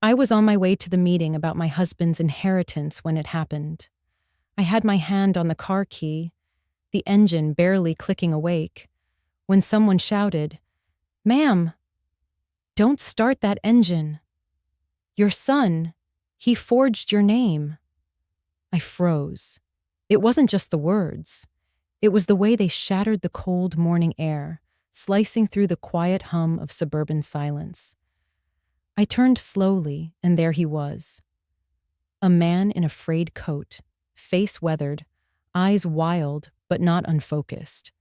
I was on my way to the meeting about my husband's inheritance when it happened. I had my hand on the car key, the engine barely clicking awake, when someone shouted, "Ma'am, don't start that engine. Your son, he forged your name." I froze. It wasn't just the words. It was the way they shattered the cold morning air, slicing through the quiet hum of suburban silence. I turned slowly, and there he was. A man in a frayed coat, face weathered, eyes wild but not unfocused.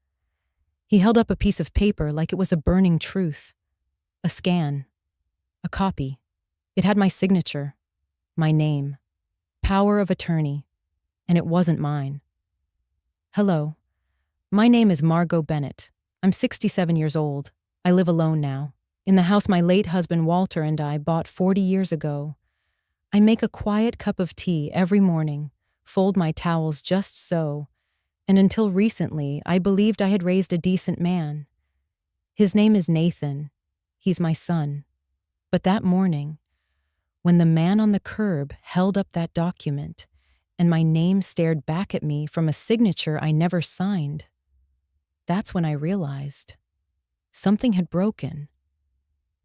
He held up a piece of paper like it was a burning truth. A scan. A copy. It had my signature. My name. Power of attorney. And it wasn't mine. "Hello. My name is Margot Bennett. I'm 67 years old. I live alone now, in the house my late husband Walter and I bought 40 years ago. I make a quiet cup of tea every morning, fold my towels just so, and until recently I believed I had raised a decent man. His name is Nathan. He's my son. But that morning, when the man on the curb held up that document and my name stared back at me from a signature I never signed, that's when I realized something had broken,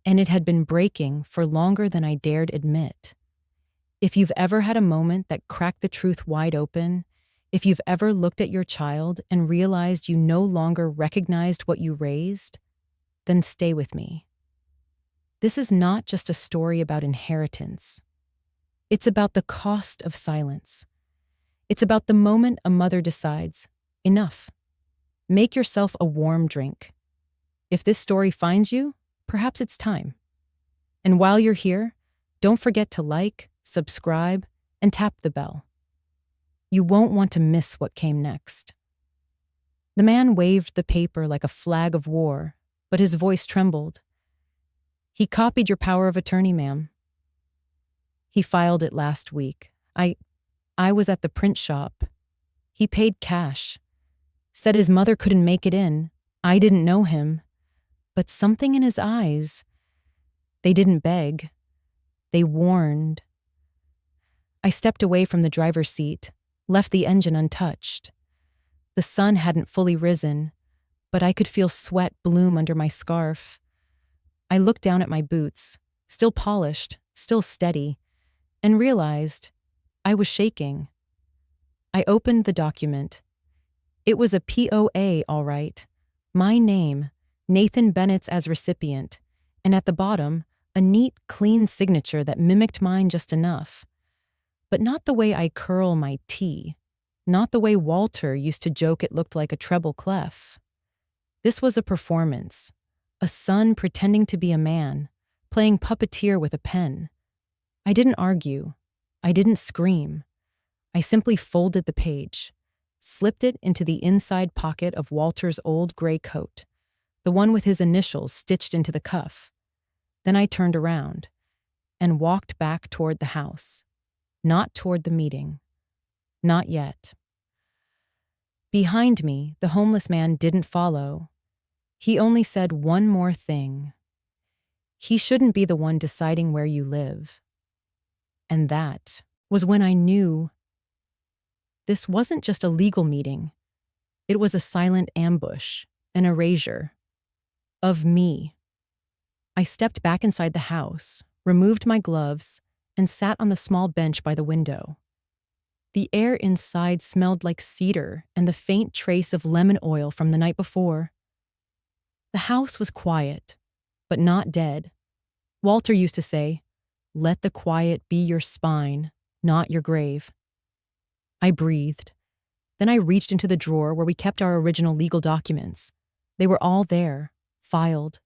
and it had been breaking for longer than I dared admit. If you've ever had a moment that cracked the truth wide open, if you've ever looked at your child and realized you no longer recognized what you raised, then stay with me. This is not just a story about inheritance. It's about the cost of silence. It's about the moment a mother decides, enough. Make yourself a warm drink. If this story finds you, perhaps it's time. And while you're here, don't forget to like, subscribe, and tap the bell. You won't want to miss what came next. The man waved the paper like a flag of war, but his voice trembled. "He copied your power of attorney, ma'am. He filed it last week. I was at the print shop. He paid cash. Said his mother couldn't make it in. I didn't know him. But something in his eyes. They didn't beg. They warned." I stepped away from the driver's seat, left the engine untouched. The sun hadn't fully risen, but I could feel sweat bloom under my scarf. I looked down at my boots, still polished, still steady, and realized I was shaking. I opened the document. It was a POA, all right. My name, Nathan Bennett's as recipient, and at the bottom, a neat, clean signature that mimicked mine just enough. But not the way I curl my tea, not the way Walter used to joke it looked like a treble clef. This was a performance, a son pretending to be a man, playing puppeteer with a pen. I didn't argue. I didn't scream. I simply folded the page, slipped it into the inside pocket of Walter's old gray coat, the one with his initials stitched into the cuff. Then I turned around and walked back toward the house, not toward the meeting. Not yet. Behind me, the homeless man didn't follow. He only said one more thing. He shouldn't be the one deciding where you live. And that was when I knew this wasn't just a legal meeting. It was a silent ambush, an erasure of me. I stepped back inside the house, removed my gloves, and sat on the small bench by the window. The air inside smelled like cedar and the faint trace of lemon oil from the night before. The house was quiet, but not dead. Walter used to say, "Let the quiet be your spine, not your grave." I breathed. Then I reached into the drawer where we kept our original legal documents. They were all there, filed,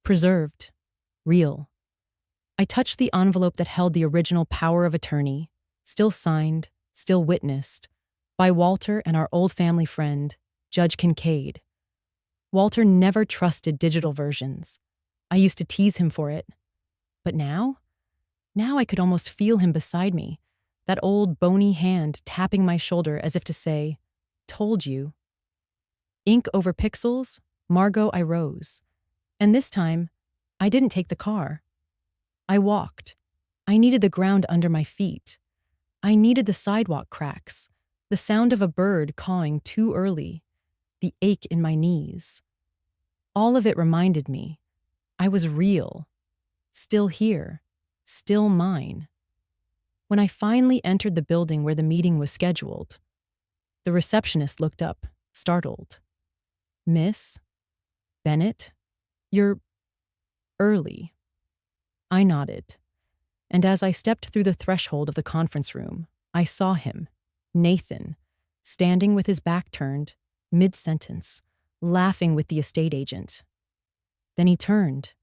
preserved, real. I touched the envelope that held the original power of attorney, still signed, still witnessed, by Walter and our old family friend, Judge Kincaid. Walter never trusted digital versions. I used to tease him for it. But now I could almost feel him beside me, that old bony hand tapping my shoulder as if to say, "Told you." Ink over pixels, Margot, I rose. And this time, I didn't take the car. I walked. I needed the ground under my feet. I needed the sidewalk cracks, the sound of a bird cawing too early, the ache in my knees. All of it reminded me I was real, still here, still mine. When I finally entered the building where the meeting was scheduled, the receptionist looked up, startled. "Miss Bennett, you're early." I nodded, and as I stepped through the threshold of the conference room, I saw him, Nathan, standing with his back turned, mid-sentence, laughing with the estate agent. Then he turned,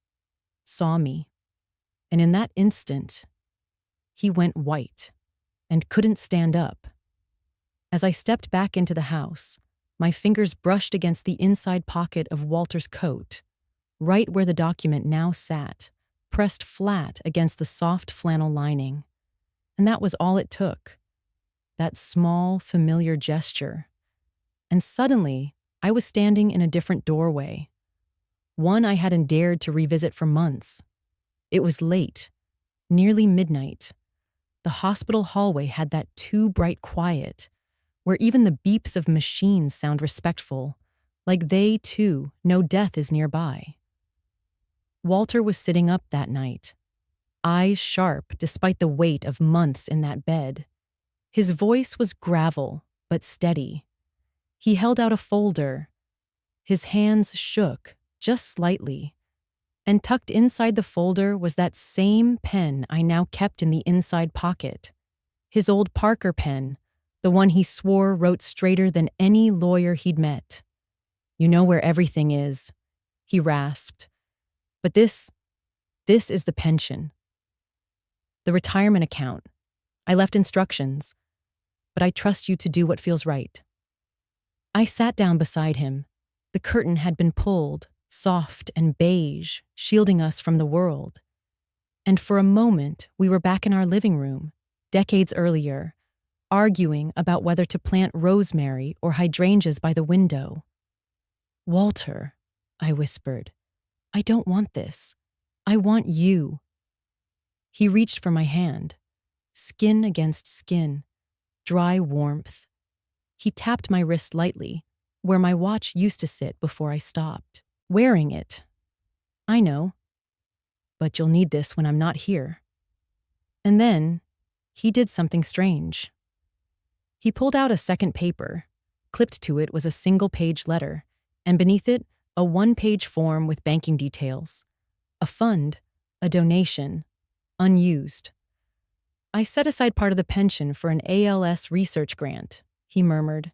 saw me, and in that instant, he went white and couldn't stand up. As I stepped back into the house, my fingers brushed against the inside pocket of Walter's coat, right where the document now sat, pressed flat against the soft flannel lining. And that was all it took. That small, familiar gesture. And suddenly, I was standing in a different doorway. One I hadn't dared to revisit for months. It was late, nearly midnight. The hospital hallway had that too bright quiet, where even the beeps of machines sound respectful, like they, too, know death is nearby. Walter was sitting up that night, eyes sharp despite the weight of months in that bed. His voice was gravel, but steady. He held out a folder. His hands shook, just slightly. And tucked inside the folder was that same pen I now kept in the inside pocket. His old Parker pen, the one he swore wrote straighter than any lawyer he'd met. "You know where everything is," he rasped. "But this is the pension. The retirement account. I left instructions, but I trust you to do what feels right." I sat down beside him. The curtain had been pulled, soft and beige, shielding us from the world. And for a moment, we were back in our living room, decades earlier, arguing about whether to plant rosemary or hydrangeas by the window. "Walter," I whispered, "I don't want this. I want you." He reached for my hand, skin against skin, dry warmth. He tapped my wrist lightly, where my watch used to sit before I stopped. "Wearing it. I know. But you'll need this when I'm not here." And then, he did something strange. He pulled out a second paper. Clipped to it was a single-page letter, and beneath it, a one-page form with banking details. A fund, a donation, unused. "I set aside part of the pension for an ALS research grant," he murmured.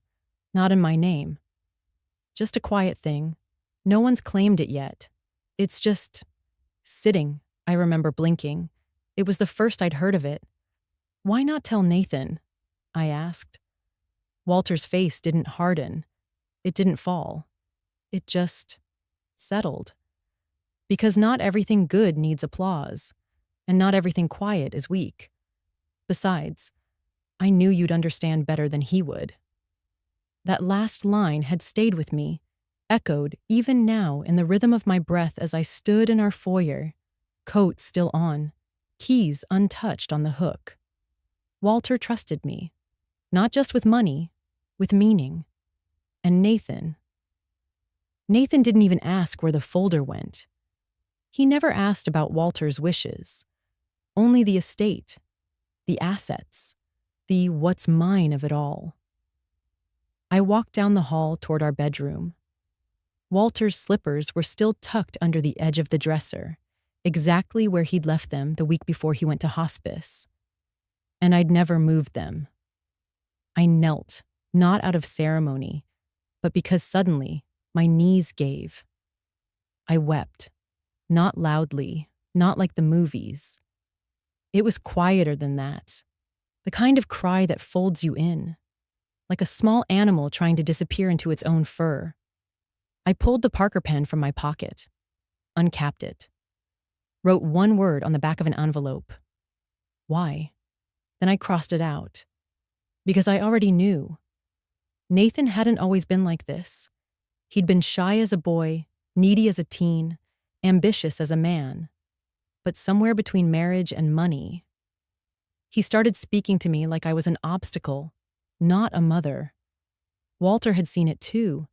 "Not in my name. Just a quiet thing. No one's claimed it yet. It's just sitting." I remember blinking. It was the first I'd heard of it. "Why not tell Nathan?" I asked. Walter's face didn't harden. It didn't fall. It just settled. Because not everything good needs applause, and not everything quiet is weak. Besides, I knew you'd understand better than he would. That last line had stayed with me, echoed even now in the rhythm of my breath as I stood in our foyer, coat still on, keys untouched on the hook. Walter trusted me, not just with money, with meaning. And Nathan didn't even ask where the folder went. He never asked about Walter's wishes, only the estate, the assets, the what's mine of it all. I walked down the hall toward our bedroom. Walter's slippers were still tucked under the edge of the dresser, exactly where he'd left them the week before he went to hospice. And I'd never moved them. I knelt, not out of ceremony, but because suddenly my knees gave. I wept, not loudly, not like the movies. It was quieter than that, the kind of cry that folds you in, like a small animal trying to disappear into its own fur. I pulled the Parker pen from my pocket, uncapped it, wrote one word on the back of an envelope. Why? Then I crossed it out. Because I already knew. Nathan hadn't always been like this. He'd been shy as a boy, needy as a teen, ambitious as a man. But somewhere between marriage and money, He started speaking to me like I was an obstacle, not a mother. Walter had seen it too,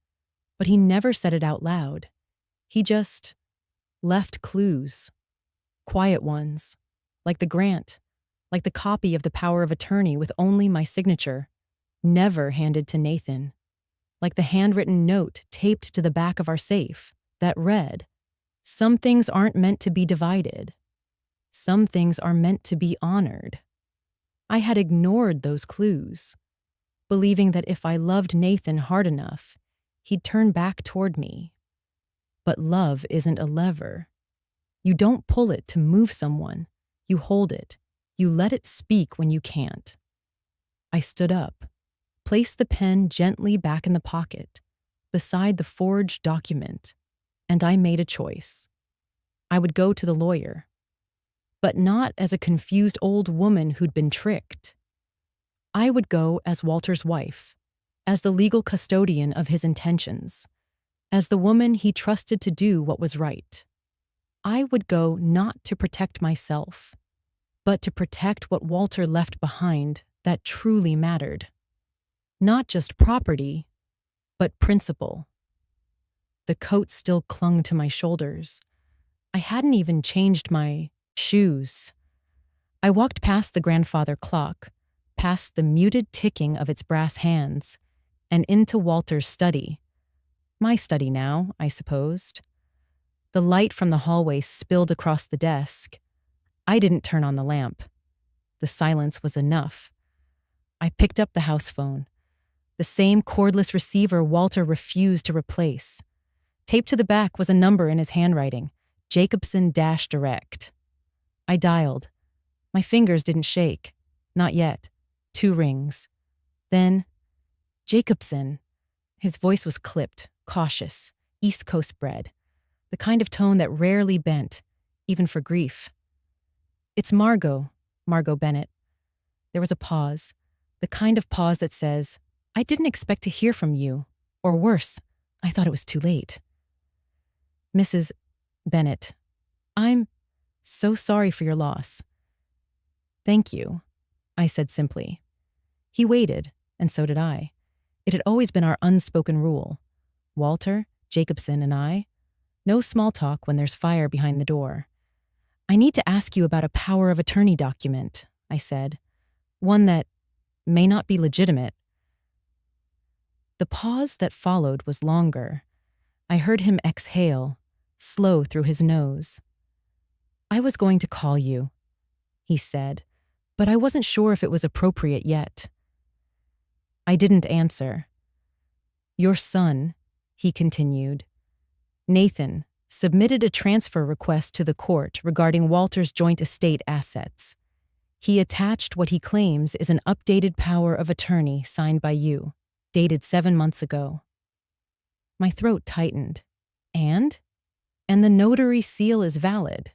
but he never said it out loud. He just left clues, quiet ones, like the grant, like the copy of the power of attorney with only my signature, never handed to Nathan, like the handwritten note taped to the back of our safe that read, "Some things aren't meant to be divided. Some things are meant to be honored." I had ignored those clues, believing that if I loved Nathan hard enough, he'd turn back toward me. But love isn't a lever. You don't pull it to move someone. You hold it. You let it speak when you can't. I stood up, placed the pen gently back in the pocket, beside the forged document, and I made a choice. I would go to the lawyer, but not as a confused old woman who'd been tricked. I would go as Walter's wife, as the legal custodian of his intentions, as the woman he trusted to do what was right. I would go not to protect myself, but to protect what Walter left behind that truly mattered. Not just property, but principle. The coat still clung to my shoulders. I hadn't even changed my shoes. I walked past the grandfather clock, past the muted ticking of its brass hands, and into Walter's study. My study now, I supposed. The light from the hallway spilled across the desk. I didn't turn on the lamp. The silence was enough. I picked up the house phone, the same cordless receiver Walter refused to replace. Taped to the back was a number in his handwriting, Jacobson-Direct. I dialed. My fingers didn't shake. Not yet. 2 rings. Then, Jacobson. His voice was clipped, cautious, East Coast bred, the kind of tone that rarely bent, even for grief. "It's Margot Bennett." There was a pause, the kind of pause that says, "I didn't expect to hear from you," or worse, "I thought it was too late." "Mrs. Bennett, I'm so sorry for your loss." "Thank you," I said simply. He waited, and so did I. It had always been our unspoken rule. Walter, Jacobson, and I. No small talk when there's fire behind the door. "I need to ask you about a power of attorney document," I said. "One that may not be legitimate." The pause that followed was longer. I heard him exhale, slow through his nose. "I was going to call you," he said, but I wasn't sure if it was appropriate yet. I didn't answer. "Your son," he continued, "Nathan, submitted a transfer request to the court regarding Walter's joint estate assets. He attached what he claims is an updated power of attorney signed by you, dated 7 months ago." My throat tightened. And the notary seal is valid.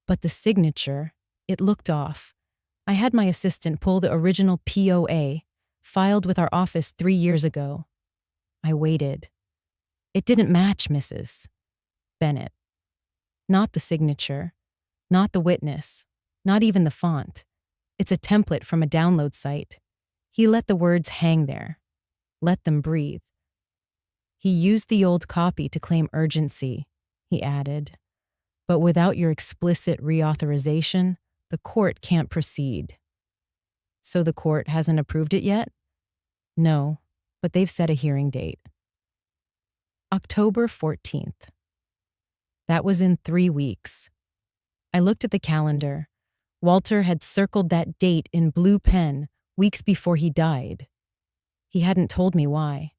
But the signature, it looked off. I had my assistant pull the original POA, filed with our office 3 years ago. I waited. It didn't match Mrs. Bennett. Not the signature, not the witness, not even the font. It's a template from a download site. He let the words hang there. Let them breathe. "He used the old copy to claim urgency," he added. "But without your explicit reauthorization, the court can't proceed." "So the court hasn't approved it yet?" "No, but they've set a hearing date." October 14th. That was in 3 weeks. I looked at the calendar. Walter had circled that date in blue pen weeks before he died. He hadn't told me why.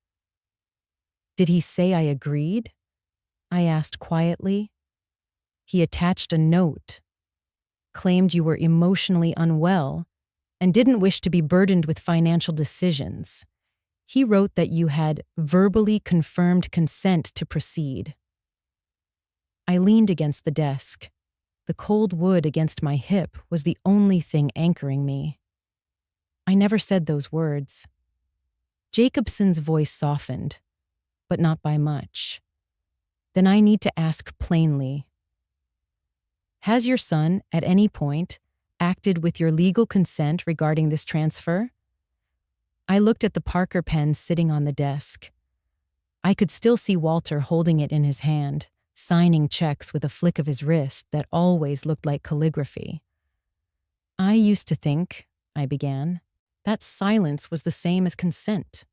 "Did he say I agreed?" I asked quietly. "He attached a note, claimed you were emotionally unwell, and didn't wish to be burdened with financial decisions. He wrote that you had verbally confirmed consent to proceed." I leaned against the desk. The cold wood against my hip was the only thing anchoring me. "I never said those words." Jacobson's voice softened, but not by much. "Then I need to ask plainly. Has your son, at any point, acted with your legal consent regarding this transfer? I looked at the Parker pen sitting on the desk. I could still see Walter holding it in his hand, signing checks with a flick of his wrist that always looked like calligraphy. I used to think, I began, that silence was the same as consent.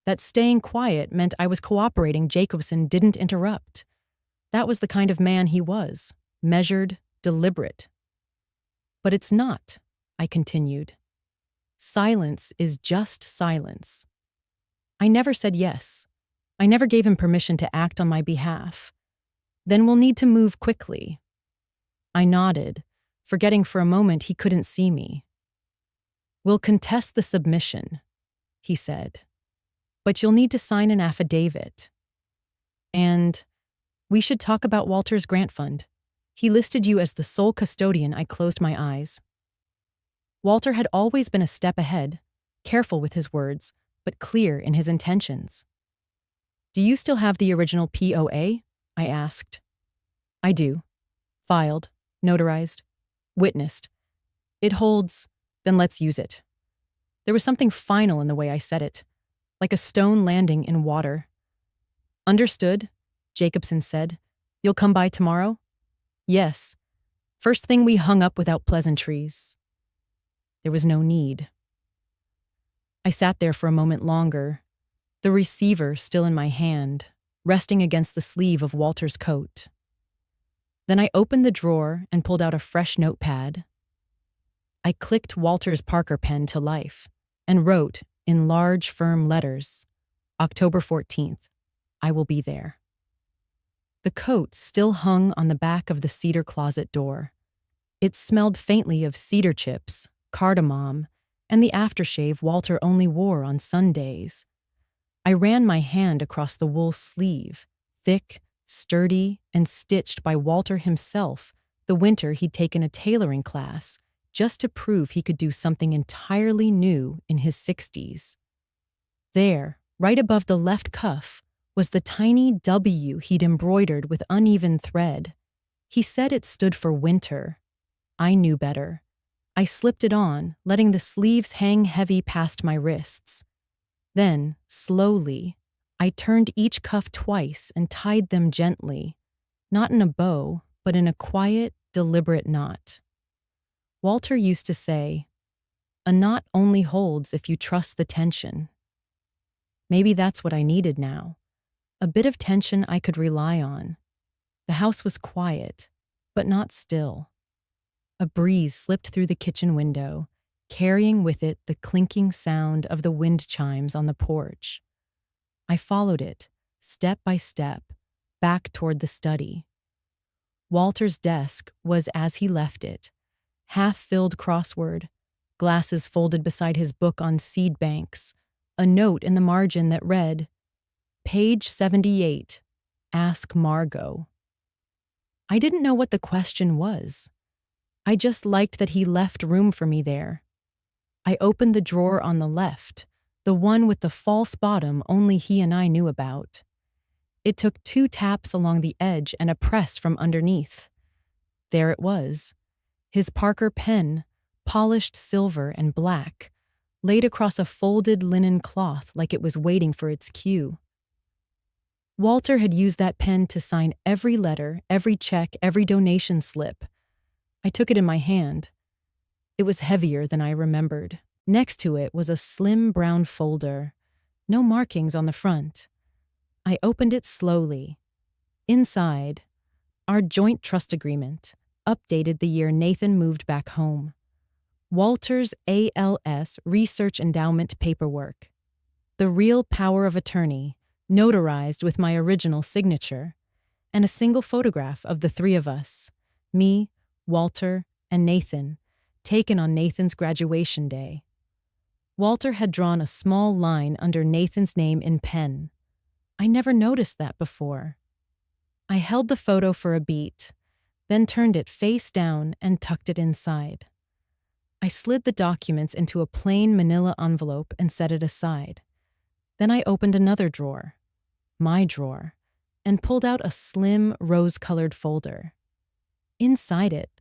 That staying quiet meant I was cooperating Jacobson didn't interrupt. That was the kind of man he was, measured, deliberate. But it's not, I continued. Silence is just silence. I never said yes. I never gave him permission to act on my behalf. Then we'll need to move quickly. I nodded, forgetting for a moment he couldn't see me. We'll contest the submission, he said. But you'll need to sign an affidavit. And we should talk about Walter's grant fund. He listed you as the sole custodian. I closed my eyes. Walter had always been a step ahead, careful with his words, but clear in his intentions. Do you still have the original POA? I asked. I do. Filed, notarized, witnessed. It holds, then let's use it. There was something final in the way I said it, like a stone landing in water. Understood, Jacobson said. You'll come by tomorrow? Yes. First thing. We hung up without pleasantries. There was no need. I sat there for a moment longer, the receiver still in my hand, resting against the sleeve of Walter's coat. Then I opened the drawer and pulled out a fresh notepad. I clicked Walter's Parker pen to life and wrote, in large, firm letters, October 14th, I will be there. The coat still hung on the back of the cedar closet door. It smelled faintly of cedar chips, cardamom, and the aftershave Walter only wore on Sundays. I ran my hand across the wool sleeve, thick, sturdy, and stitched by Walter himself the winter he'd taken a tailoring class just to prove he could do something entirely new in his 60s. There, right above the left cuff, was the tiny W he'd embroidered with uneven thread. He said it stood for winter. I knew better. I slipped it on, letting the sleeves hang heavy past my wrists. Then, slowly, I turned each cuff twice and tied them gently, not in a bow, but in a quiet, deliberate knot. Walter used to say, "A knot only holds if you trust the tension." Maybe that's what I needed now. A bit of tension I could rely on. The house was quiet, but not still. A breeze slipped through the kitchen window, carrying with it the clinking sound of the wind chimes on the porch. I followed it, step by step, back toward the study. Walter's desk was as he left it, half-filled crossword, glasses folded beside his book on seed banks, a note in the margin that read, Page 78, Ask Margot. I didn't know what the question was. I just liked that he left room for me there. I opened the drawer on the left, the one with the false bottom only he and I knew about. It took 2 taps along the edge and a press from underneath. There it was, his Parker pen, polished silver and black, laid across a folded linen cloth like it was waiting for its cue. Walter had used that pen to sign every letter, every check, every donation slip. I took it in my hand. It was heavier than I remembered. Next to it was a slim brown folder, no markings on the front. I opened it slowly. Inside, our joint trust agreement, updated the year Nathan moved back home. Walter's ALS research endowment paperwork. The real power of attorney, notarized with my original signature, and a single photograph of the 3 of us, me, Walter, and Nathan, taken on Nathan's graduation day. Walter had drawn a small line under Nathan's name in pen. I never noticed that before. I held the photo for a beat, then turned it face down and tucked it inside. I slid the documents into a plain manila envelope and set it aside. Then I opened another drawer, my drawer, and pulled out a slim, rose-colored folder. Inside it,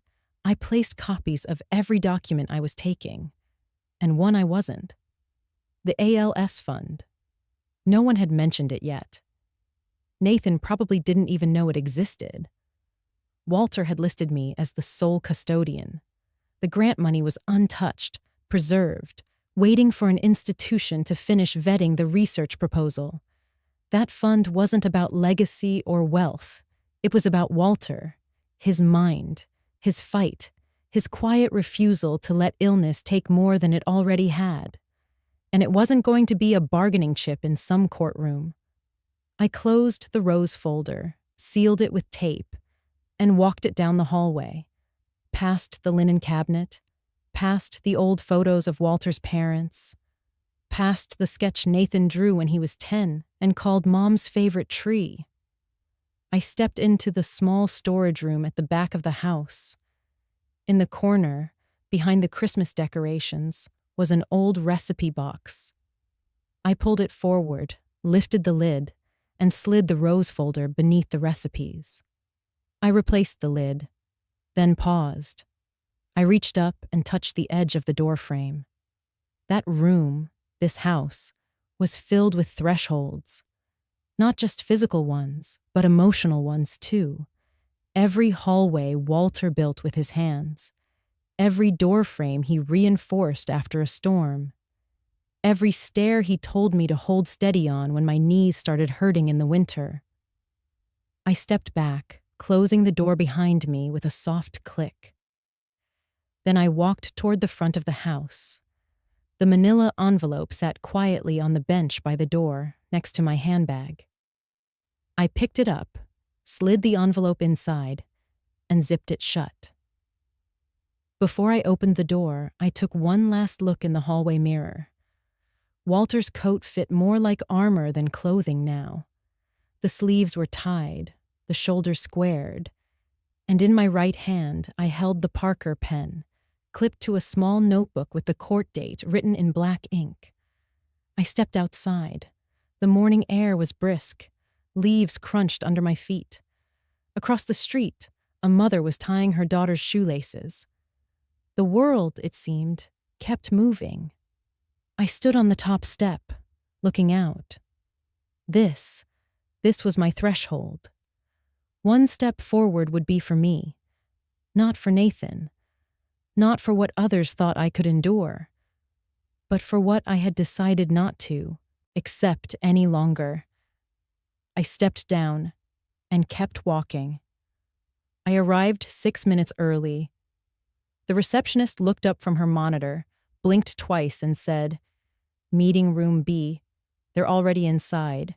I placed copies of every document I was taking, and one I wasn't. The ALS fund. No one had mentioned it yet. Nathan probably didn't even know it existed. Walter had listed me as the sole custodian. The grant money was untouched, preserved, waiting for an institution to finish vetting the research proposal. That fund wasn't about legacy or wealth. It was about Walter, his mind, his fight, his quiet refusal to let illness take more than it already had. And it wasn't going to be a bargaining chip in some courtroom. I closed the rose folder, sealed it with tape, and walked it down the hallway, past the linen cabinet, past the old photos of Walter's parents, past the sketch Nathan drew when he was 10 and called Mom's favorite tree. I stepped into the small storage room at the back of the house. In the corner, behind the Christmas decorations, was an old recipe box. I pulled it forward, lifted the lid, and slid the rose folder beneath the recipes. I replaced the lid, then paused. I reached up and touched the edge of the doorframe. That room, this house, was filled with thresholds. Not just physical ones, but emotional ones too. Every hallway Walter built with his hands. Every doorframe he reinforced after a storm. Every stair he told me to hold steady on when my knees started hurting in the winter. I stepped back, closing the door behind me with a soft click. Then I walked toward the front of the house. The manila envelope sat quietly on the bench by the door, next to my handbag. I picked it up, slid the envelope inside, and zipped it shut. Before I opened the door, I took one last look in the hallway mirror. Walter's coat fit more like armor than clothing now. The sleeves were tied, the shoulders squared, and in my right hand I held the Parker pen, clipped to a small notebook with the court date written in black ink. I stepped outside. The morning air was brisk. Leaves crunched under my feet. Across the street, a mother was tying her daughter's shoelaces. The world, it seemed, kept moving. I stood on the top step, looking out. This was my threshold. One step forward would be for me, not for Nathan, not for what others thought I could endure, but for what I had decided not to accept any longer. I stepped down and kept walking. I arrived 6 minutes early. The receptionist looked up from her monitor, blinked twice, and said, "Meeting room B. They're already inside."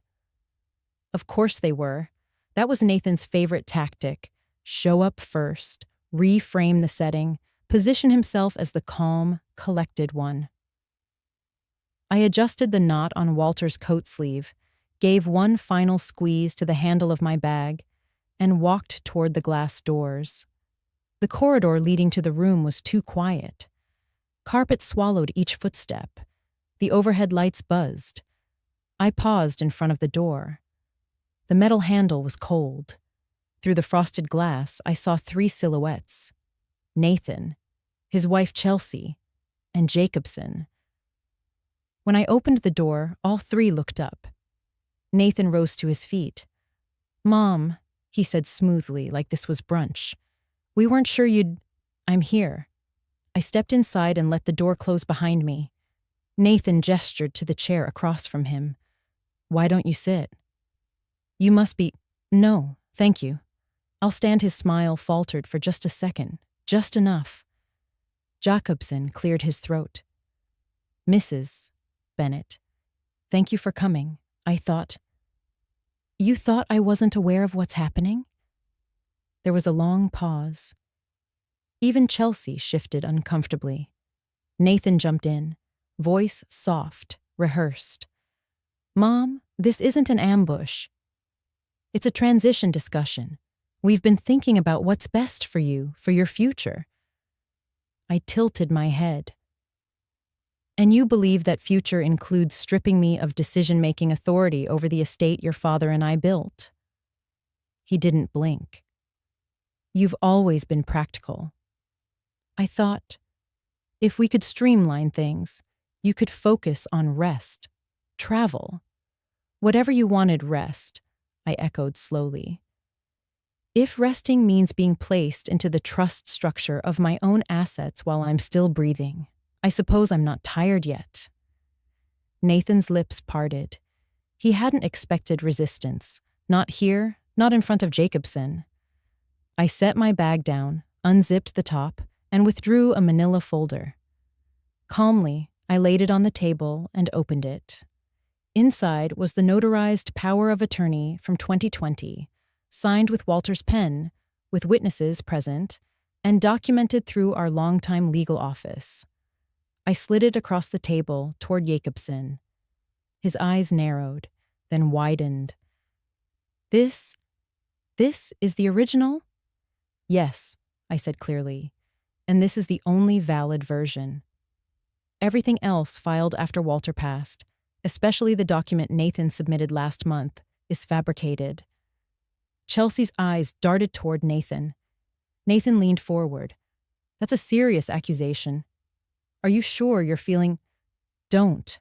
Of course they were. That was Nathan's favorite tactic. Show up first, reframe the setting, position himself as the calm, collected one. I adjusted the knot on Walter's coat sleeve, gave one final squeeze to the handle of my bag, and walked toward the glass doors. The corridor leading to the room was too quiet. Carpet swallowed each footstep. The overhead lights buzzed. I paused in front of the door. The metal handle was cold. Through the frosted glass, I saw 3 silhouettes: Nathan, his wife Chelsea, and Jacobson. When I opened the door, all 3 looked up. Nathan rose to his feet. "Mom," he said smoothly, like this was brunch. "We weren't sure you'd—" "I'm here." I stepped inside and let the door close behind me. Nathan gestured to the chair across from him. "Why don't you sit?" "You must be—" "No, thank you." I'll stand. His smile faltered for just a second, just enough. Jacobson cleared his throat. "Mrs. Bennett, thank you for coming. I thought—" "You thought I wasn't aware of what's happening?" There was a long pause. Even Chelsea shifted uncomfortably. Nathan jumped in, voice soft, rehearsed. "Mom, this isn't an ambush. It's a transition discussion. We've been thinking about what's best for you, for your future." I tilted my head. "And you believe that future includes stripping me of decision-making authority over the estate your father and I built?" He didn't blink. "You've always been practical. I thought, if we could streamline things, you could focus on rest, travel. Whatever you wanted, rest, I echoed slowly. If resting means being placed into the trust structure of my own assets while I'm still breathing, I suppose I'm not tired yet. Nathan's lips parted. He hadn't expected resistance. Not here, not in front of Jacobson. I set my bag down, unzipped the top, and withdrew a manila folder. Calmly, I laid it on the table and opened it. Inside was the notarized power of attorney from 2020, signed with Walter's pen, with witnesses present, and documented through our longtime legal office. I slid it across the table toward Jacobson. His eyes narrowed, then widened. This is the original? Yes, I said clearly, and this is the only valid version. Everything else filed after Walter passed, especially the document Nathan submitted last month, is fabricated. Chelsea's eyes darted toward Nathan. Nathan leaned forward. That's a serious accusation. Are you sure you're feeling... Don't.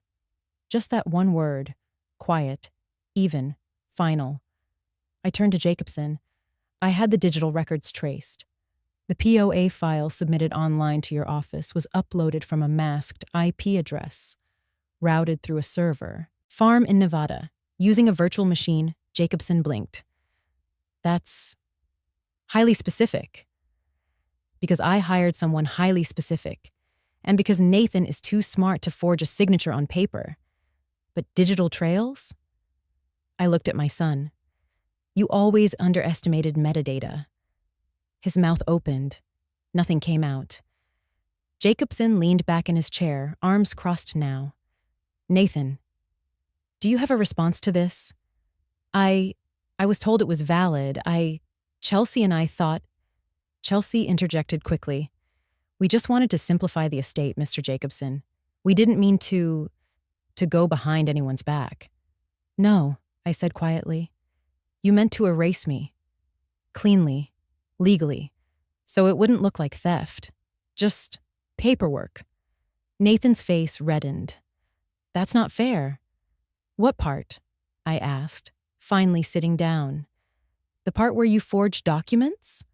Just that one word. Quiet. Even. Final. I turned to Jacobson. I had the digital records traced. The POA file submitted online to your office was uploaded from a masked IP address, routed through a server. Farm in Nevada. Using a virtual machine, Jacobson blinked. That's highly specific. Because I hired someone highly specific, and because Nathan is too smart to forge a signature on paper. But digital trails? I looked at my son. You always underestimated metadata. His mouth opened. Nothing came out. Jacobson leaned back in his chair, arms crossed now. Nathan, do you have a response to this? I was told it was valid. Chelsea and I thought... Chelsea interjected quickly. We just wanted to simplify the estate, Mr. Jacobson. We didn't mean to go behind anyone's back. No, I said quietly. You meant to erase me. Cleanly. Legally. So it wouldn't look like theft. Just paperwork. Nathan's face reddened. That's not fair. What part? I asked, finally sitting down. The part where you forged documents?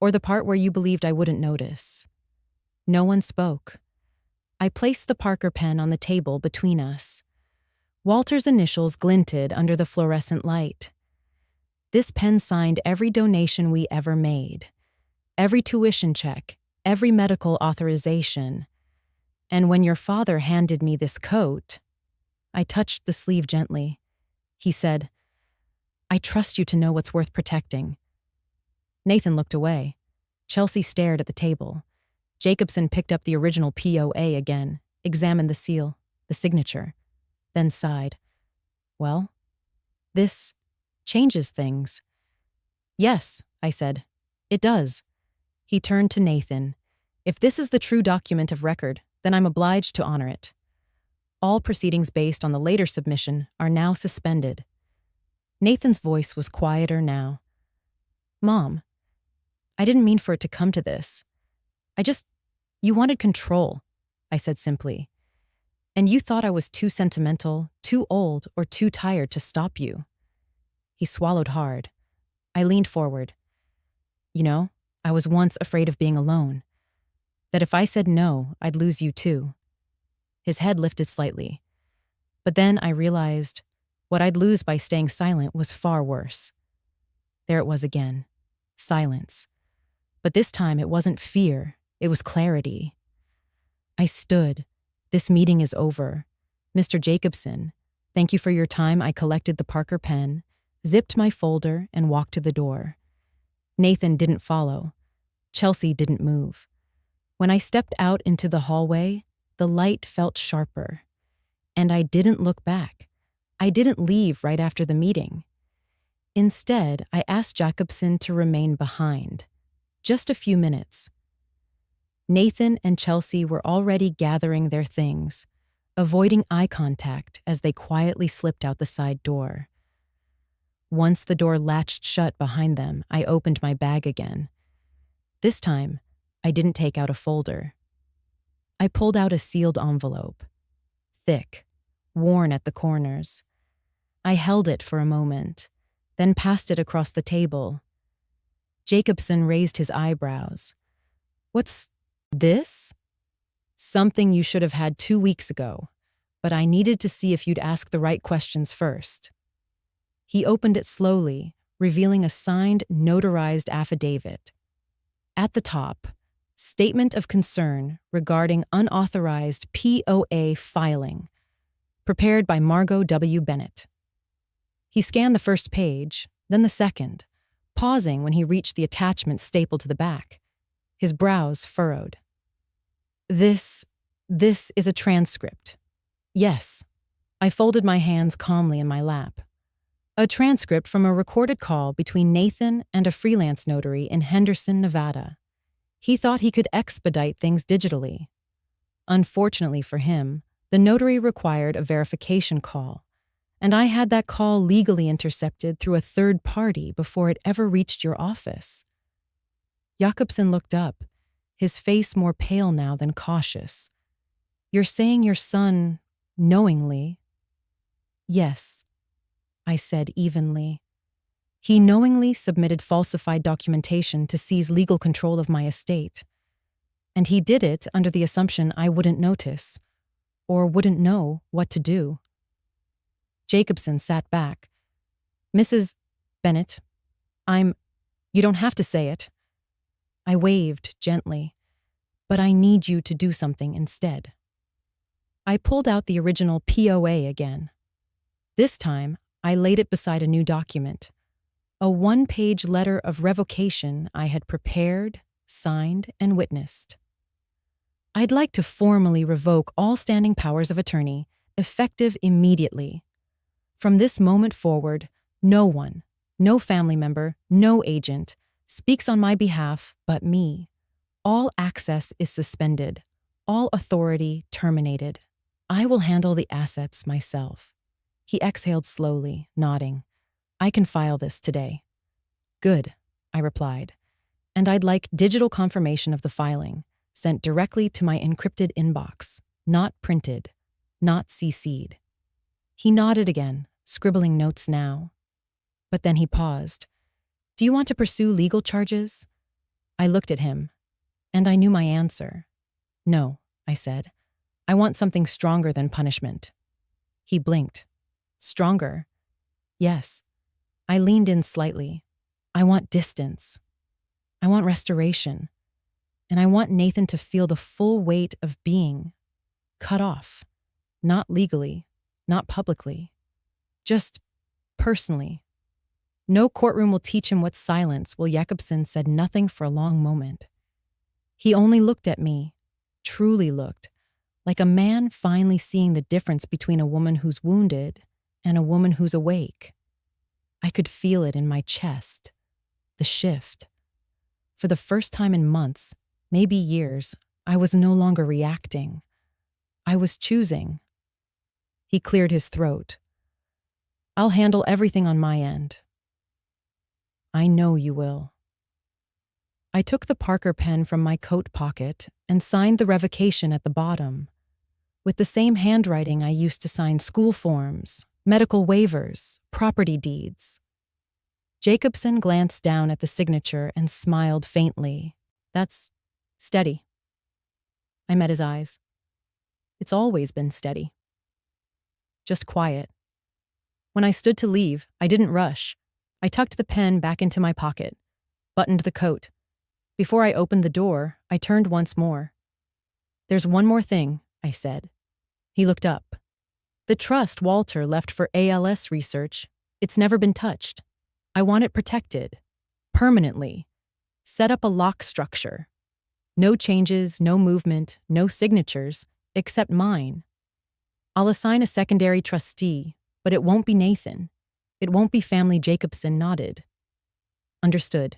Or the part where you believed I wouldn't notice? No one spoke. I placed the Parker pen on the table between us. Walter's initials glinted under the fluorescent light. This pen signed every donation we ever made, every tuition check, every medical authorization. And when your father handed me this coat, I touched the sleeve gently. He said, I trust you to know what's worth protecting. Nathan looked away. Chelsea stared at the table. Jacobson picked up the original POA again, examined the seal, the signature, then sighed. Well, this changes things. Yes, I said. It does. He turned to Nathan. If this is the true document of record, then I'm obliged to honor it. All proceedings based on the later submission are now suspended. Nathan's voice was quieter now. Mom, I didn't mean for it to come to this. You wanted control, I said simply. And you thought I was too sentimental, too old, or too tired to stop you. He swallowed hard. I leaned forward. You know, I was once afraid of being alone. That if I said no, I'd lose you too. His head lifted slightly. But then I realized what I'd lose by staying silent was far worse. There it was again. Silence. But this time it wasn't fear. It was clarity. I stood. This meeting is over. Mr. Jacobson, thank you for your time. I collected the Parker pen, zipped my folder, and walked to the door. Nathan didn't follow. Chelsea didn't move. When I stepped out into the hallway, the light felt sharper. And I didn't look back. I didn't leave right after the meeting. Instead, I asked Jacobson to remain behind. Just a few minutes. Nathan and Chelsea were already gathering their things, avoiding eye contact as they quietly slipped out the side door. Once the door latched shut behind them, I opened my bag again. This time, I didn't take out a folder. I pulled out a sealed envelope, thick, worn at the corners. I held it for a moment, then passed it across the table. Jacobson raised his eyebrows. What's this? Something you should have had 2 weeks ago, but I needed to see if you'd ask the right questions first. He opened it slowly, revealing a signed, notarized affidavit. At the top, statement of concern regarding unauthorized POA filing, prepared by Margot W. Bennett. He scanned the first page, then the second, pausing when he reached the attachment stapled to the back. His brows furrowed. This is a transcript. Yes. I folded my hands calmly in my lap. A transcript from a recorded call between Nathan and a freelance notary in Henderson, Nevada. He thought he could expedite things digitally. Unfortunately for him, the notary required a verification call, and I had that call legally intercepted through a third party before it ever reached your office. Jakobsen looked up, his face more pale now than cautious. You're saying your son, knowingly? Yes, I said evenly. He knowingly submitted falsified documentation to seize legal control of my estate. And he did it under the assumption I wouldn't notice, or wouldn't know what to do. Jacobson sat back. Mrs. Bennett, you don't have to say it. I waved gently, but I need you to do something instead. I pulled out the original POA again. This time, I laid it beside a new document, a one-page letter of revocation I had prepared, signed, and witnessed. I'd like to formally revoke all standing powers of attorney, effective immediately. From this moment forward, no one, no family member, no agent, speaks on my behalf but me. All access is suspended, all authority terminated. I will handle the assets myself. He exhaled slowly, nodding. I can file this today. Good, I replied. And I'd like digital confirmation of the filing, sent directly to my encrypted inbox, not printed, not CC'd. He nodded again, scribbling notes now. But then he paused. Do you want to pursue legal charges? I looked at him, and I knew my answer. No, I said. I want something stronger than punishment. He blinked. Stronger? Yes. I leaned in slightly. I want distance. I want restoration. And I want Nathan to feel the full weight of being cut off. Not legally, not publicly. Just personally. No courtroom will teach him what silence. Will Jakobsen said nothing for a long moment. He only looked at me, truly looked, like a man finally seeing the difference between a woman who's wounded and a woman who's awake. I could feel it in my chest, the shift. For the first time in months, maybe years, I was no longer reacting. I was choosing. He cleared his throat. I'll handle everything on my end. I know you will. I took the Parker pen from my coat pocket and signed the revocation at the bottom, with the same handwriting I used to sign school forms, medical waivers, property deeds. Jacobsen glanced down at the signature and smiled faintly. That's steady. I met his eyes. It's always been steady. Just quiet. When I stood to leave, I didn't rush. I tucked the pen back into my pocket, buttoned the coat. Before I opened the door, I turned once more. There's one more thing, I said. He looked up. The trust Walter left for ALS research, it's never been touched. I want it protected, permanently. Set up a lock structure. No changes, no movement, no signatures, except mine. I'll assign a secondary trustee, but it won't be Nathan. It won't be family. Jacobsen nodded. Understood.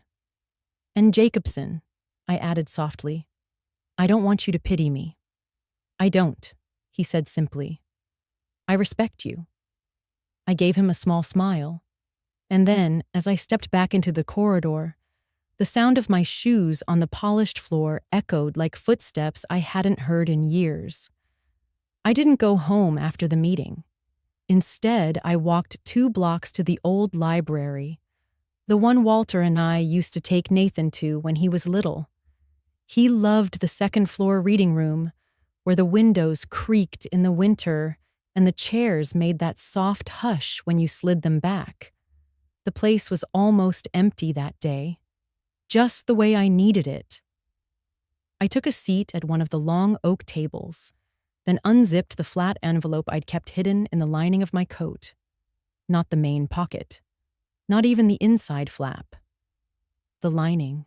And Jacobsen, I added softly, I don't want you to pity me. I don't, he said simply. I respect you. I gave him a small smile. And then, as I stepped back into the corridor, The sound of my shoes on the polished floor echoed like footsteps I hadn't heard in years. I didn't go home after the meeting. Instead, I walked 2 blocks to the old library, the one Walter and I used to take Nathan to when he was little. He loved the second-floor reading room, where the windows creaked in the winter and the chairs made that soft hush when you slid them back. The place was almost empty that day, just the way I needed it. I took a seat at one of the long oak tables, then unzipped the flat envelope I'd kept hidden in the lining of my coat. Not the main pocket. Not even the inside flap. The lining.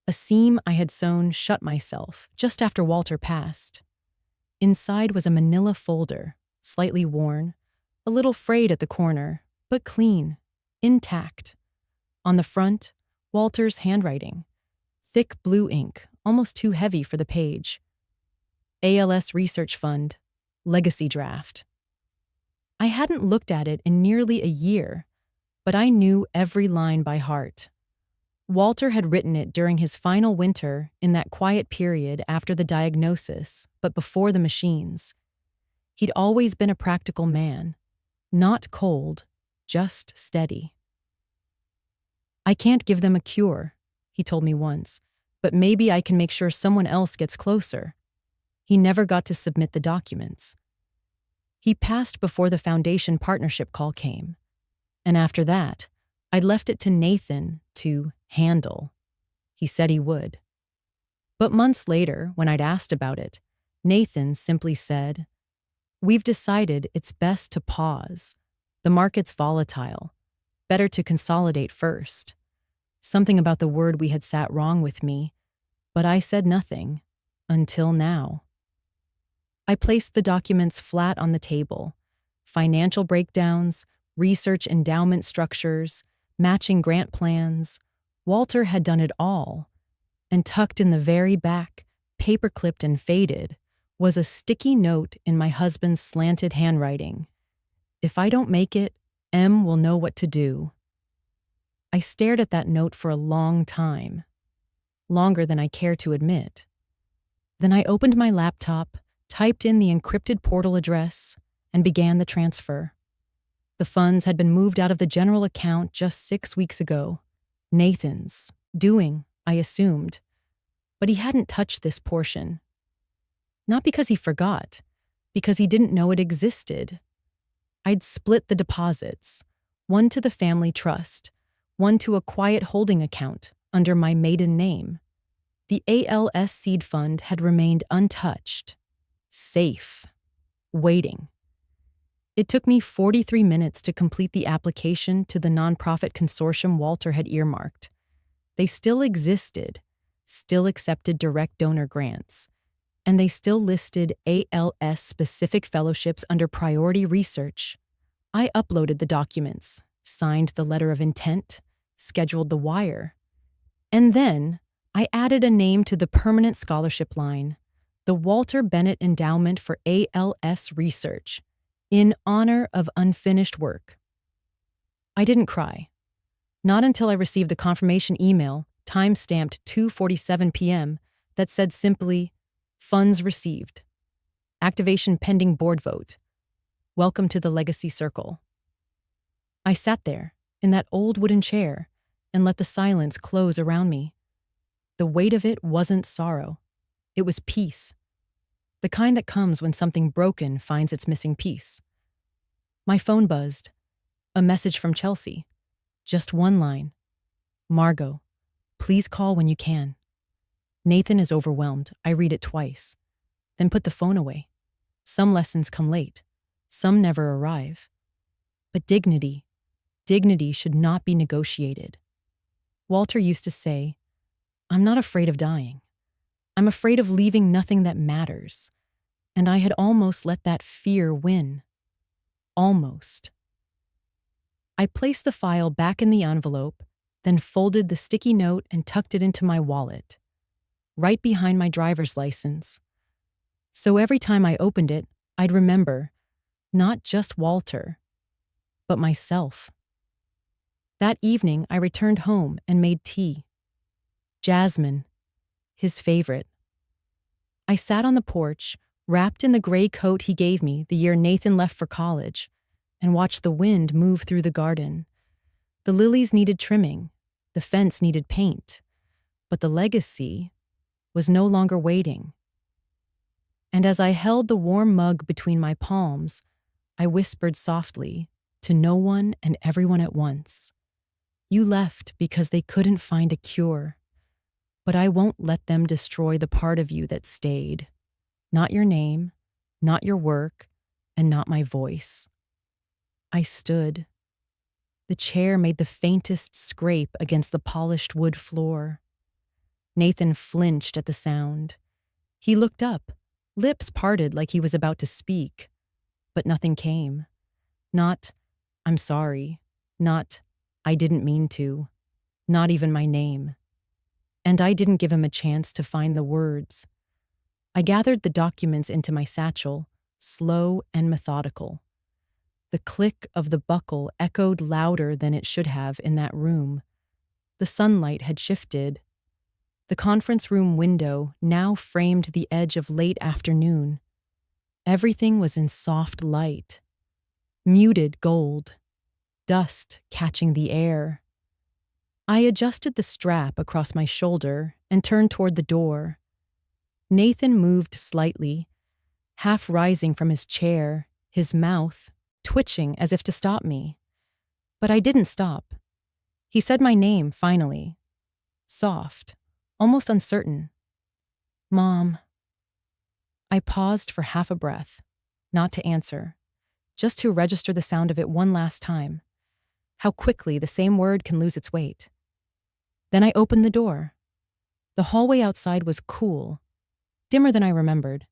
A seam I had sewn shut myself just after Walter passed. Inside was a manila folder, slightly worn, a little frayed at the corner, but clean, intact. On the front, Walter's handwriting. Thick blue ink, almost too heavy for the page. ALS Research Fund, Legacy Draft. I hadn't looked at it in nearly a year, but I knew every line by heart. Walter had written it during his final winter in that quiet period after the diagnosis, but before the machines. He'd always been a practical man, not cold, just steady. "I can't give them a cure," he told me once, "but maybe I can make sure someone else gets closer." He never got to submit the documents. He passed before the foundation partnership call came. And after that, I'd left it to Nathan to handle. He said he would. But months later, when I'd asked about it, Nathan simply said, "We've decided it's best to pause. The market's volatile. Better to consolidate first." Something about the word we had sat wrong with me, but I said nothing, until now. I placed the documents flat on the table. Financial breakdowns, research endowment structures, matching grant plans. Walter had done it all. And tucked in the very back, paper-clipped and faded, was a sticky note in my husband's slanted handwriting. "If I don't make it, M will know what to do." I stared at that note for a long time. Longer than I care to admit. Then I opened my laptop, typed in the encrypted portal address, and began the transfer. The funds had been moved out of the general account just 6 weeks ago. Nathan's doing, I assumed. But he hadn't touched this portion. Not because he forgot, because he didn't know it existed. I'd split the deposits, one to the family trust, one to a quiet holding account under my maiden name. The ALS seed fund had remained untouched, safe, waiting. It took me 43 minutes to complete the application to the nonprofit consortium Walter had earmarked. They still existed, still accepted direct donor grants, and they still listed ALS-specific fellowships under priority research. I uploaded the documents, signed the letter of intent, scheduled the wire. And then I added a name to the permanent scholarship line, the Walter Bennett Endowment for ALS Research, in honor of unfinished work. I didn't cry. Not until I received the confirmation email, time-stamped 2:47 p.m., that said simply, "Funds received. Activation pending board vote. Welcome to the Legacy Circle." I sat there, in that old wooden chair, and let the silence close around me. The weight of it wasn't sorrow. It was peace. The kind that comes when something broken finds its missing piece. My phone buzzed. A message from Chelsea. Just one line. "Margot, please call when you can. Nathan is overwhelmed. I read it twice. Then put the phone away. Some lessons come late. Some never arrive. But dignity should not be negotiated. Walter used to say, 'I'm not afraid of dying. I'm afraid of leaving nothing that matters.' And I had almost let that fear win. Almost. I placed the file back in the envelope, then folded the sticky note and tucked it into my wallet, right behind my driver's license. So every time I opened it, I'd remember, not just Walter, but myself. That evening, I returned home and made tea. Jasmine, his favorite. I sat on the porch, wrapped in the gray coat he gave me the year Nathan left for college, and watched the wind move through the garden. The lilies needed trimming, the fence needed paint, but the legacy was no longer waiting. And as I held the warm mug between my palms, I whispered softly, to no one and everyone at once, "You left because they couldn't find a cure, but I won't let them destroy the part of you that stayed. Not your name, not your work, and not my voice." I stood. The chair made the faintest scrape against the polished wood floor. Nathan flinched at the sound. He looked up, lips parted like he was about to speak, but nothing came. Not, "I'm sorry," not, "I didn't mean to," not even my name. And I didn't give him a chance to find the words. I gathered the documents into my satchel, slow and methodical. The click of the buckle echoed louder than it should have in that room. The sunlight had shifted. The conference room window now framed the edge of late afternoon. Everything was in soft light, muted gold, dust catching the air. I adjusted the strap across my shoulder and turned toward the door. Nathan moved slightly, half rising from his chair, his mouth twitching as if to stop me. But I didn't stop. He said my name, finally. Soft, almost uncertain. "Mom." I paused for half a breath, not to answer, just to register the sound of it one last time. How quickly the same word can lose its weight. Then I opened the door. The hallway outside was cool, dimmer than I remembered.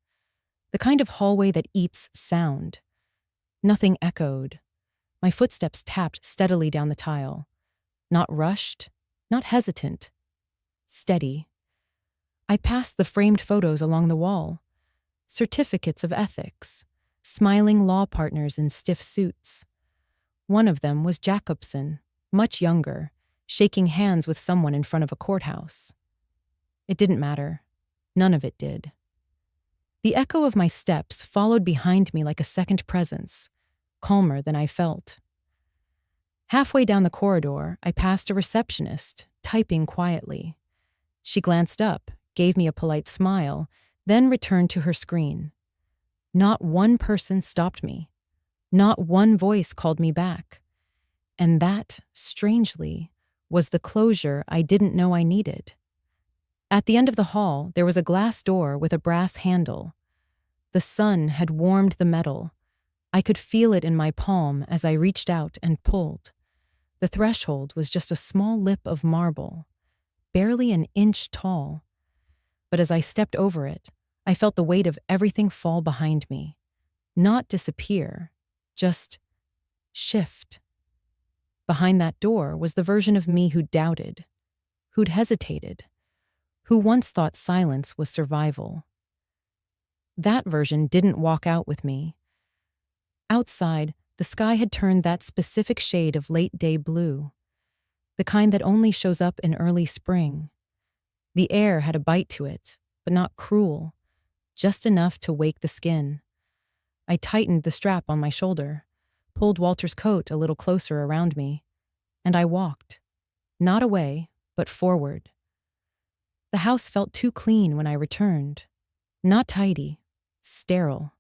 The kind of hallway that eats sound. Nothing echoed. My footsteps tapped steadily down the tile. Not rushed, not hesitant. Steady. I passed the framed photos along the wall. Certificates of ethics. Smiling law partners in stiff suits. One of them was Jacobson, much younger, shaking hands with someone in front of a courthouse. It didn't matter. None of it did. The echo of my steps followed behind me like a second presence, calmer than I felt. Halfway down the corridor, I passed a receptionist, typing quietly. She glanced up, gave me a polite smile, then returned to her screen. Not one person stopped me. Not one voice called me back. And that, strangely, was the closure I didn't know I needed. At the end of the hall, there was a glass door with a brass handle. The sun had warmed the metal. I could feel it in my palm as I reached out and pulled. The threshold was just a small lip of marble, barely an inch tall. But as I stepped over it, I felt the weight of everything fall behind me. Not disappear, just shift. Behind that door was the version of me who doubted, who'd hesitated, who once thought silence was survival. That version didn't walk out with me. Outside, the sky had turned that specific shade of late-day blue, the kind that only shows up in early spring. The air had a bite to it, but not cruel, just enough to wake the skin. I tightened the strap on my shoulder, pulled Walter's coat a little closer around me, and I walked, not away, but forward. The house felt too clean when I returned, not tidy, sterile,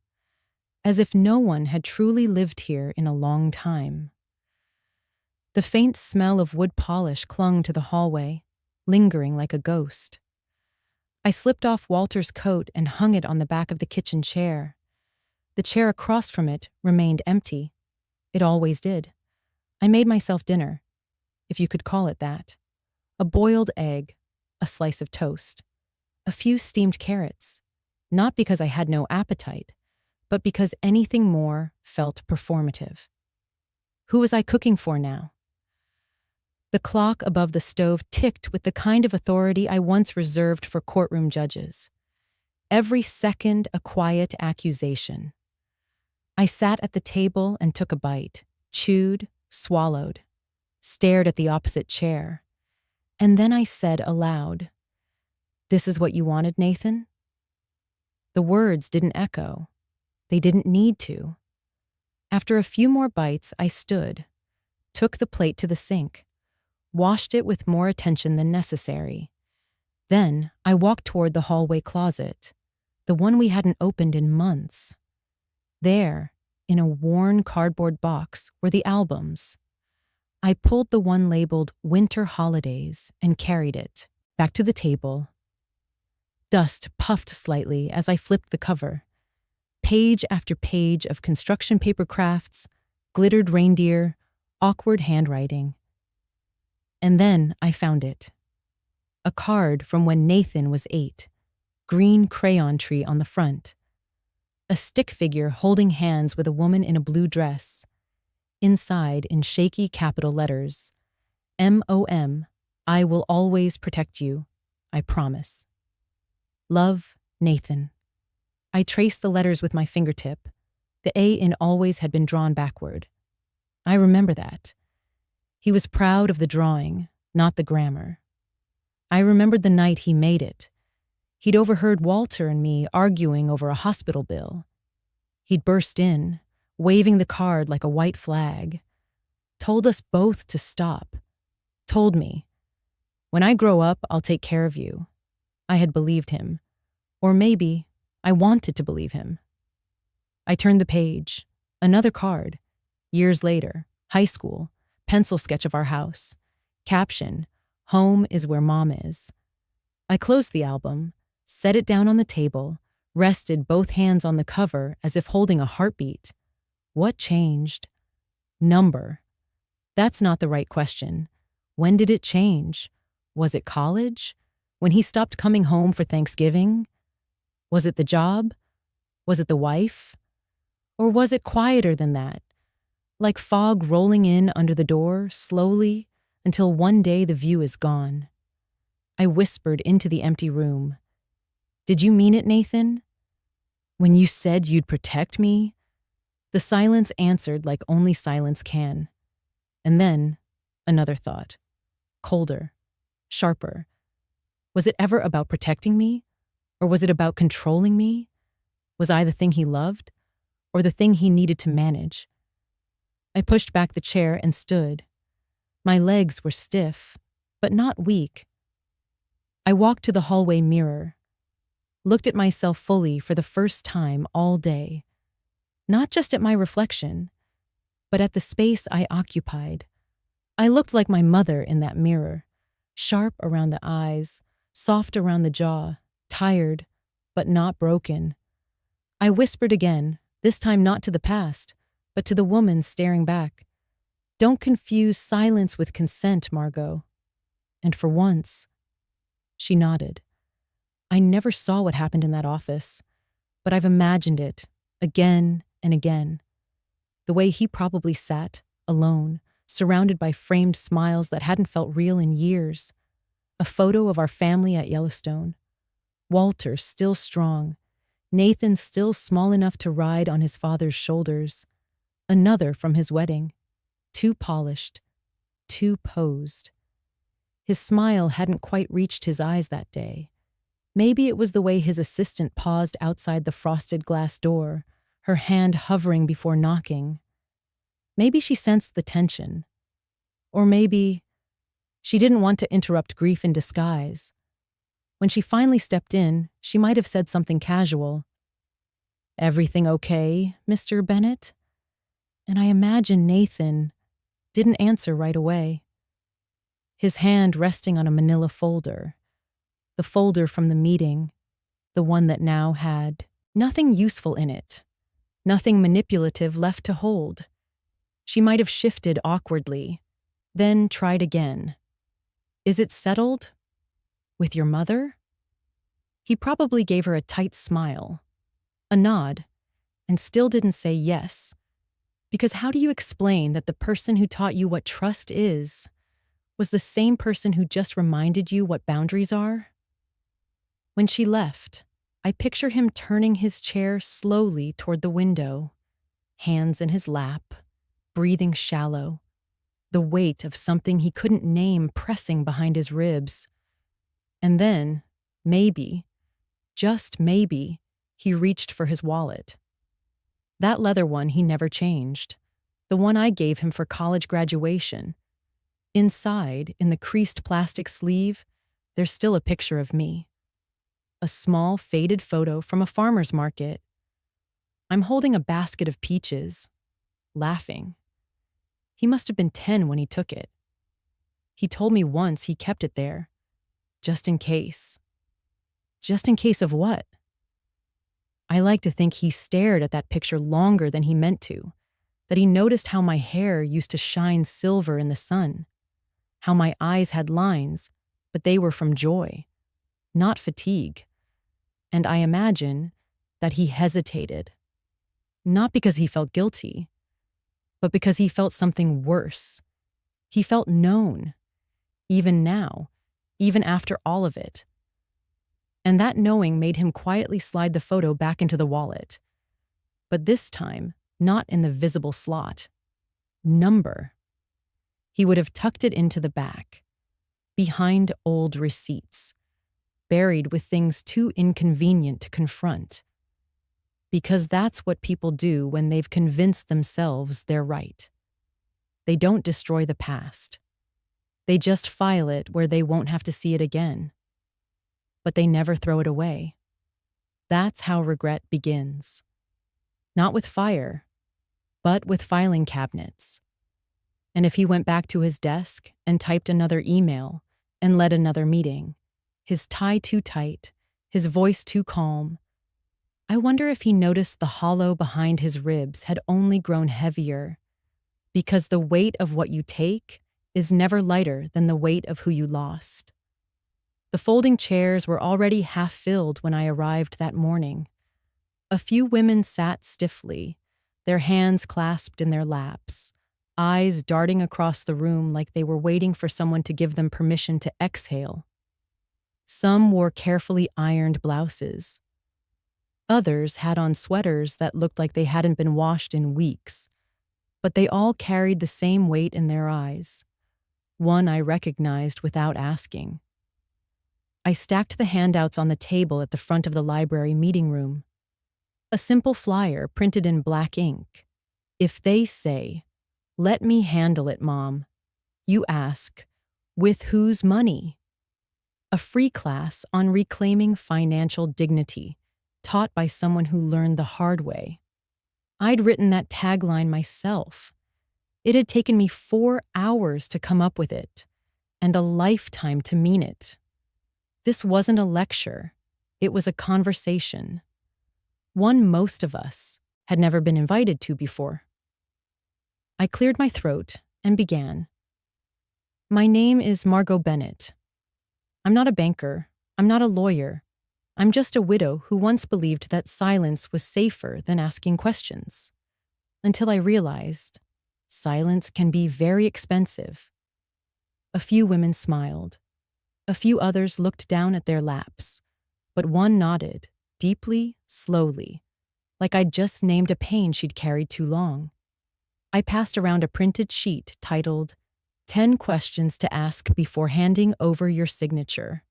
as if no one had truly lived here in a long time. The faint smell of wood polish clung to the hallway, lingering like a ghost. I slipped off Walter's coat and hung it on the back of the kitchen chair. The chair across from it remained empty. It always did. I made myself dinner, if you could call it that. A boiled egg, a slice of toast, a few steamed carrots, not because I had no appetite, but because anything more felt performative. Who was I cooking for now? The clock above the stove ticked with the kind of authority I once reserved for courtroom judges. Every second a quiet accusation. I sat at the table and took a bite, chewed, swallowed. stared at the opposite chair, and then I said aloud, "This is what you wanted, Nathan?" The words didn't echo. They didn't need to. After a few more bites, I stood, took the plate to the sink, washed it with more attention than necessary. Then I walked toward the hallway closet, the one we hadn't opened in months. There, in a worn cardboard box, were the albums. I pulled the one labeled Winter Holidays and carried it back to the table. Dust puffed slightly as I flipped the cover. Page after page of construction paper crafts, glittered reindeer, awkward handwriting. And then I found it. A card from when Nathan was 8, green crayon tree on the front. A stick figure holding hands with a woman in a blue dress. Inside, in shaky capital letters, M.O.M., I will always protect you, I promise. Love, Nathan. I traced the letters with my fingertip. The A in always had been drawn backward. I remember that. He was proud of the drawing, not the grammar. I remembered the night he made it. He'd overheard Walter and me arguing over a hospital bill. He'd burst in, waving the card like a white flag. Told us both to stop. Told me, "When I grow up, I'll take care of you." I had believed him. Or maybe I wanted to believe him. I turned the page. Another card. Years later, high school, pencil sketch of our house. Caption, "Home is where Mom is." I closed the album, set it down on the table, rested both hands on the cover as if holding a heartbeat. What changed? Number. That's not the right question. When did it change? Was it college? When he stopped coming home for Thanksgiving? Was it the job? Was it the wife? Or was it quieter than that? Like fog rolling in under the door, slowly, until one day the view is gone. I whispered into the empty room. "Did you mean it, Nathan? When you said you'd protect me?" The silence answered like only silence can. And then, another thought. Colder. Sharper. Was it ever about protecting me? Or was it about controlling me? Was I the thing he loved? Or the thing he needed to manage? I pushed back the chair and stood. My legs were stiff, but not weak. I walked to the hallway mirror, looked at myself fully for the first time all day. Not just at my reflection, but at the space I occupied. I looked like my mother in that mirror, sharp around the eyes, soft around the jaw, tired, but not broken. I whispered again, this time not to the past, but to the woman staring back. "Don't confuse silence with consent, Margot." And for once, she nodded. I never saw what happened in that office, but I've imagined it again and again. The way he probably sat, alone, surrounded by framed smiles that hadn't felt real in years. A photo of our family at Yellowstone. Walter still strong. Nathan still small enough to ride on his father's shoulders. Another from his wedding. Too polished. Too posed. His smile hadn't quite reached his eyes that day. Maybe it was the way his assistant paused outside the frosted glass door, her hand hovering before knocking. Maybe she sensed the tension. Or maybe she didn't want to interrupt grief in disguise. When she finally stepped in, she might have said something casual. "Everything okay, Mr. Bennett?" And I imagine Nathan didn't answer right away. His hand resting on a manila folder. The folder from the meeting, the one that now had nothing useful in it. Nothing manipulative left to hold. She might have shifted awkwardly, then tried again. "Is it settled? With your mother?" He probably gave her a tight smile, a nod, and still didn't say yes. Because how do you explain that the person who taught you what trust is was the same person who just reminded you what boundaries are? When she left, I picture him turning his chair slowly toward the window, hands in his lap, breathing shallow. the weight of something he couldn't name pressing behind his ribs. And then, maybe, just maybe, he reached for his wallet. That leather one he never changed. The one I gave him for college graduation. Inside, in the creased plastic sleeve, there's still a picture of me. A small, faded photo from a farmer's market. I'm holding a basket of peaches, laughing. He must have been 10 when he took it. He told me once he kept it there, just in case. Just in case of what? I like to think he stared at that picture longer than he meant to, that he noticed how my hair used to shine silver in the sun, how my eyes had lines, but they were from joy, not fatigue. And I imagine that he hesitated, not because he felt guilty, but because he felt something worse. He felt known, even now, even after all of it. And that knowing made him quietly slide the photo back into the wallet. But this time, not in the visible slot. Number. He would have tucked it into the back, behind old receipts, buried with things too inconvenient to confront. Because that's what people do when they've convinced themselves they're right. They don't destroy the past. They just file it where they won't have to see it again. But they never throw it away. That's how regret begins. Not with fire, but with filing cabinets. And if he went back to his desk and typed another email and led another meeting, his tie too tight, his voice too calm, I wonder if he noticed the hollow behind his ribs had only grown heavier, because the weight of what you take is never lighter than the weight of who you lost. The folding chairs were already half filled when I arrived that morning. A few women sat stiffly, their hands clasped in their laps, eyes darting across the room like they were waiting for someone to give them permission to exhale. Some wore carefully ironed blouses. Others had on sweaters that looked like they hadn't been washed in weeks, but they all carried the same weight in their eyes. One I recognized without asking. I stacked the handouts on the table at the front of the library meeting room. A simple flyer printed in black ink. If they say, "Let me handle it, Mom," you ask, "With whose money?" A free class on reclaiming financial dignity, taught by someone who learned the hard way. I'd written that tagline myself. It had taken me 4 hours to come up with it, and a lifetime to mean it. This wasn't a lecture. It was a conversation. One most of us had never been invited to before. I cleared my throat and began. My name is Margot Bennett. I'm not a banker. I'm not a lawyer. I'm just a widow who once believed that silence was safer than asking questions. Until I realized silence can be very expensive. A few women smiled. A few others looked down at their laps, but one nodded, deeply, slowly, like I'd just named a pain she'd carried too long. I passed around a printed sheet titled, 10 Questions to Ask Before Handing Over Your Signature.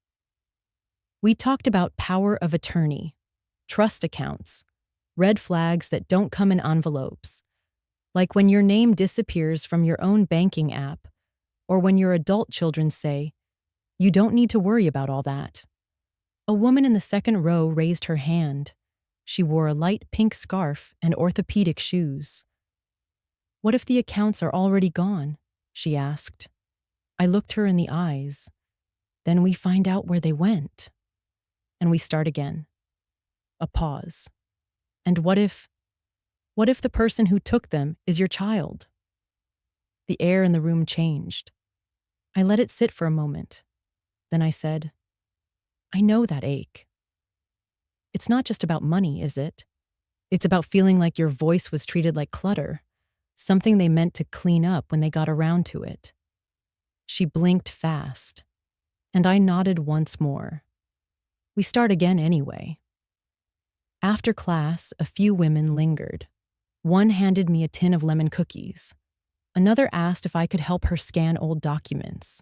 We talked about power of attorney, trust accounts, red flags that don't come in envelopes, like when your name disappears from your own banking app, or when your adult children say, "You don't need to worry about all that." A woman in the second row raised her hand. She wore a light pink scarf and orthopedic shoes. "What if the accounts are already gone?" she asked. I looked her in the eyes. "Then we find out where they went." And we start again. A pause. And what if the person who took them is your child? The air in the room changed. I let it sit for a moment. Then I said, I know that ache. It's not just about money, is it? It's about feeling like your voice was treated like clutter, something they meant to clean up when they got around to it. She blinked fast, and I nodded once more. We start again anyway. After class, a few women lingered. One handed me a tin of lemon cookies. Another asked if I could help her scan old documents.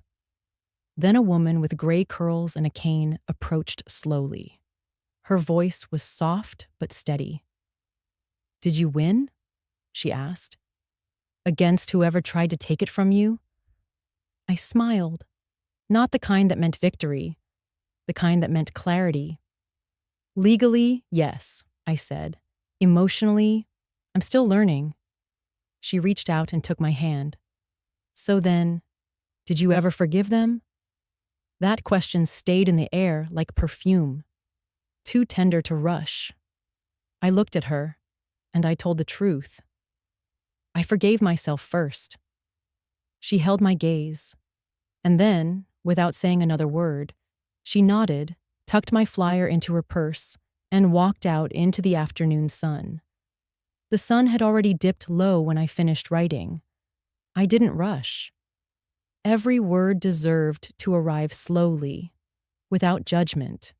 Then a woman with gray curls and a cane approached slowly. Her voice was soft but steady. "Did you win?" she asked. "Against whoever tried to take it from you?" I smiled. Not the kind that meant victory, the kind that meant clarity. "Legally, yes," I said. "Emotionally, I'm still learning." She reached out and took my hand. "So then, did you ever forgive them?" That question stayed in the air like perfume, too tender to rush. I looked at her, and I told the truth. I forgave myself first. She held my gaze, and then, without saying another word, she nodded, tucked my flyer into her purse, and walked out into the afternoon sun. The sun had already dipped low when I finished writing. I didn't rush. Every word deserved to arrive slowly, without judgment,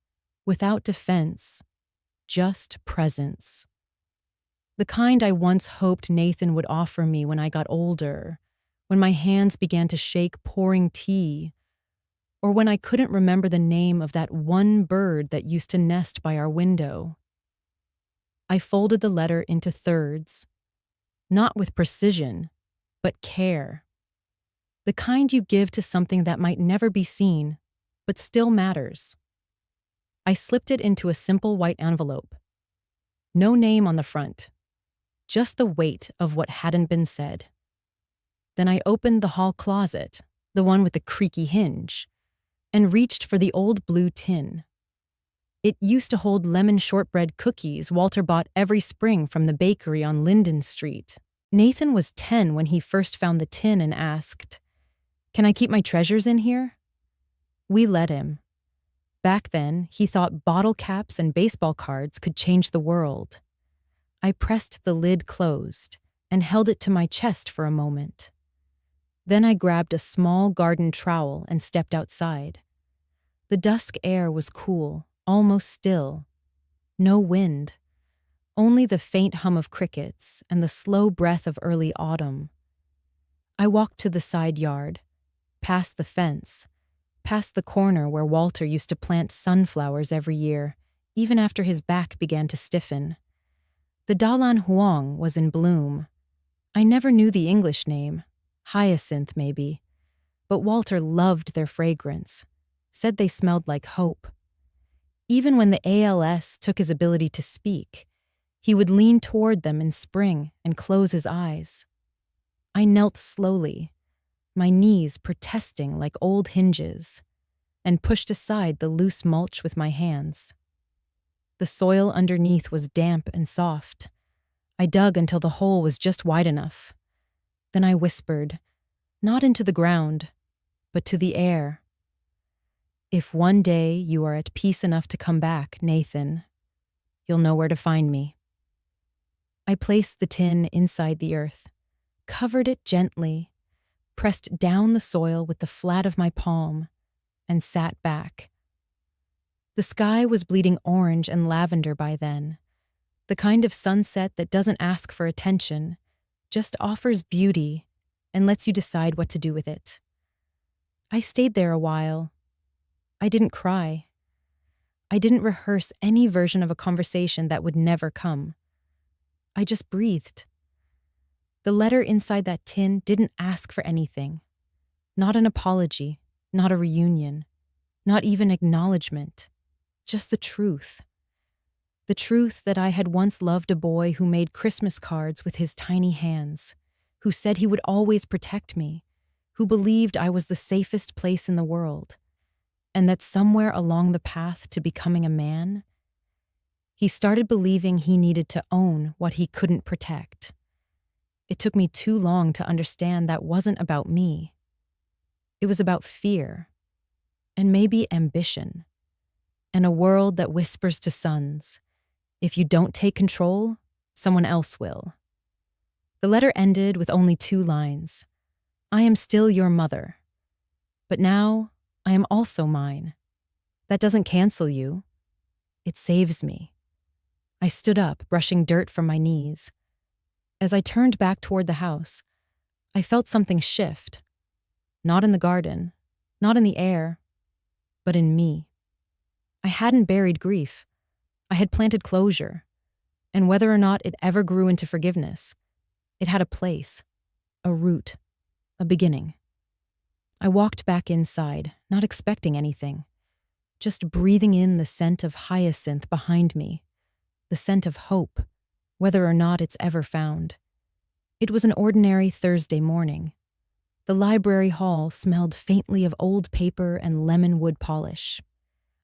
without defense, just presence. The kind I once hoped Nathan would offer me when I got older, when my hands began to shake pouring tea, or when I couldn't remember the name of that one bird that used to nest by our window. I folded the letter into thirds, not with precision, but care. The kind you give to something that might never be seen, but still matters. I slipped it into a simple white envelope. No name on the front, just the weight of what hadn't been said. Then I opened the hall closet, the one with the creaky hinge, and reached for the old blue tin. It used to hold lemon shortbread cookies Walter bought every spring from the bakery on Linden Street. Nathan was 10 when he first found the tin and asked, "Can I keep my treasures in here?" We let him. Back then, he thought bottle caps and baseball cards could change the world. I pressed the lid closed and held it to my chest for a moment. Then I grabbed a small garden trowel and stepped outside. The dusk air was cool, almost still. No wind, only the faint hum of crickets and the slow breath of early autumn. I walked to the side yard, past the fence, past the corner where Walter used to plant sunflowers every year, even after his back began to stiffen. The Dalan Huang was in bloom. I never knew the English name, hyacinth maybe, but Walter loved their fragrance, said they smelled like hope. Even when the ALS took his ability to speak, he would lean toward them in spring and close his eyes. I knelt slowly, my knees protesting like old hinges, and pushed aside the loose mulch with my hands. The soil underneath was damp and soft. I dug until the hole was just wide enough. Then I whispered, not into the ground, but to the air. "If one day you are at peace enough to come back, Nathan, you'll know where to find me." I placed the tin inside the earth, covered it gently, pressed down the soil with the flat of my palm, and sat back. The sky was bleeding orange and lavender by then, the kind of sunset that doesn't ask for attention, just offers beauty and lets you decide what to do with it. I stayed there a while. I didn't cry. I didn't rehearse any version of a conversation that would never come. I just breathed. The letter inside that tin didn't ask for anything. Not an apology, not a reunion, not even acknowledgement. Just the truth. The truth that I had once loved a boy who made Christmas cards with his tiny hands, who said he would always protect me, who believed I was the safest place in the world, and that somewhere along the path to becoming a man, he started believing he needed to own what he couldn't protect. It took me too long to understand that wasn't about me. It was about fear, and maybe ambition, and a world that whispers to sons, if you don't take control, someone else will. The letter ended with only 2 lines. "I am still your mother, but now I am also mine. That doesn't cancel you. It saves me." I stood up, brushing dirt from my knees. As I turned back toward the house, I felt something shift, not in the garden, not in the air, but in me. I hadn't buried grief. I had planted closure, and whether or not it ever grew into forgiveness, it had a place, a root, a beginning. I walked back inside, not expecting anything, just breathing in the scent of hyacinth behind me, the scent of hope, whether or not it's ever found. It was an ordinary Thursday morning. The library hall smelled faintly of old paper and lemon wood polish.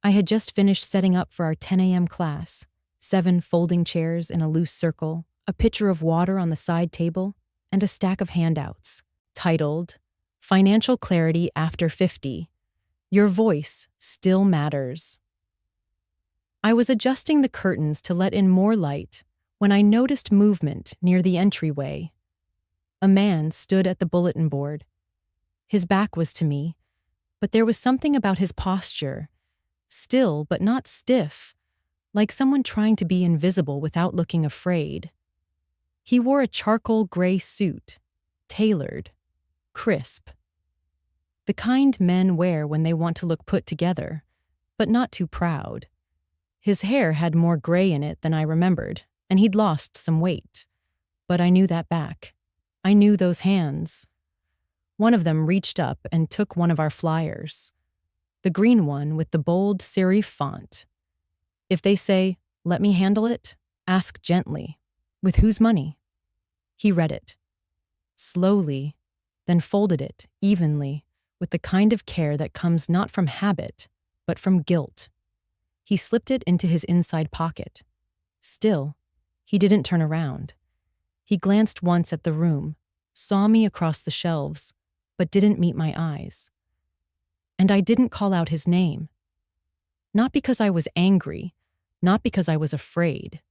I had just finished setting up for our 10 a.m. class, 7 folding chairs in a loose circle, a pitcher of water on the side table, and a stack of handouts, titled, Financial Clarity After 50. Your Voice Still Matters. I was adjusting the curtains to let in more light when I noticed movement near the entryway. A man stood at the bulletin board. His back was to me, but there was something about his posture, still but not stiff, like someone trying to be invisible without looking afraid. He wore a charcoal gray suit, tailored, crisp. The kind men wear when they want to look put together, but not too proud. His hair had more gray in it than I remembered, and he'd lost some weight. But I knew that back. I knew those hands. One of them reached up and took one of our flyers, the green one with the bold serif font. If they say, "Let me handle it," ask gently, "With whose money?" He read it, slowly, then folded it evenly, with the kind of care that comes not from habit, but from guilt. He slipped it into his inside pocket. Still, he didn't turn around. He glanced once at the room, saw me across the shelves, but didn't meet my eyes. And I didn't call out his name. Not because I was angry, not because I was afraid,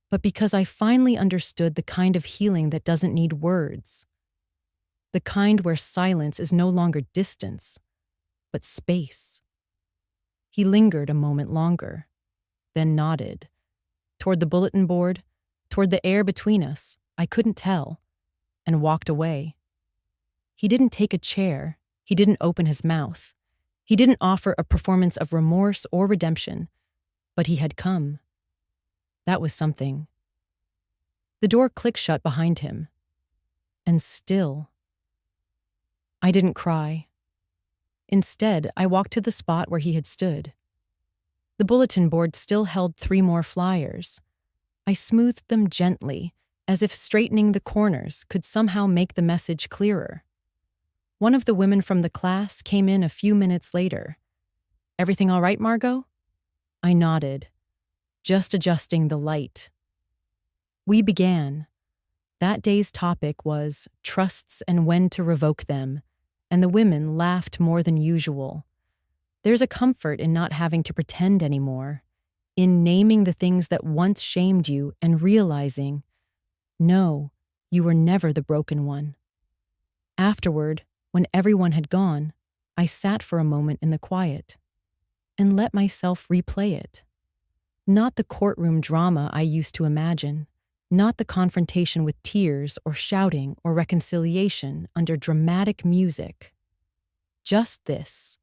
but because I finally understood the kind of healing that doesn't need words. The kind where silence is no longer distance, but space. He lingered a moment longer, then nodded. Toward the bulletin board, toward the air between us, I couldn't tell, and walked away. He didn't take a chair. He didn't open his mouth. He didn't offer a performance of remorse or redemption, but he had come. That was something. The door clicked shut behind him. And still, I didn't cry. Instead, I walked to the spot where he had stood. The bulletin board still held 3 more flyers. I smoothed them gently, as if straightening the corners could somehow make the message clearer. One of the women from the class came in a few minutes later. "Everything all right, Margot?" I nodded, just adjusting the light. We began. That day's topic was trusts and when to revoke them, and the women laughed more than usual. There's a comfort in not having to pretend anymore, in naming the things that once shamed you and realizing, no, you were never the broken one. Afterward, when everyone had gone, I sat for a moment in the quiet and let myself replay it. Not the courtroom drama I used to imagine, not the confrontation with tears or shouting or reconciliation under dramatic music. Just this,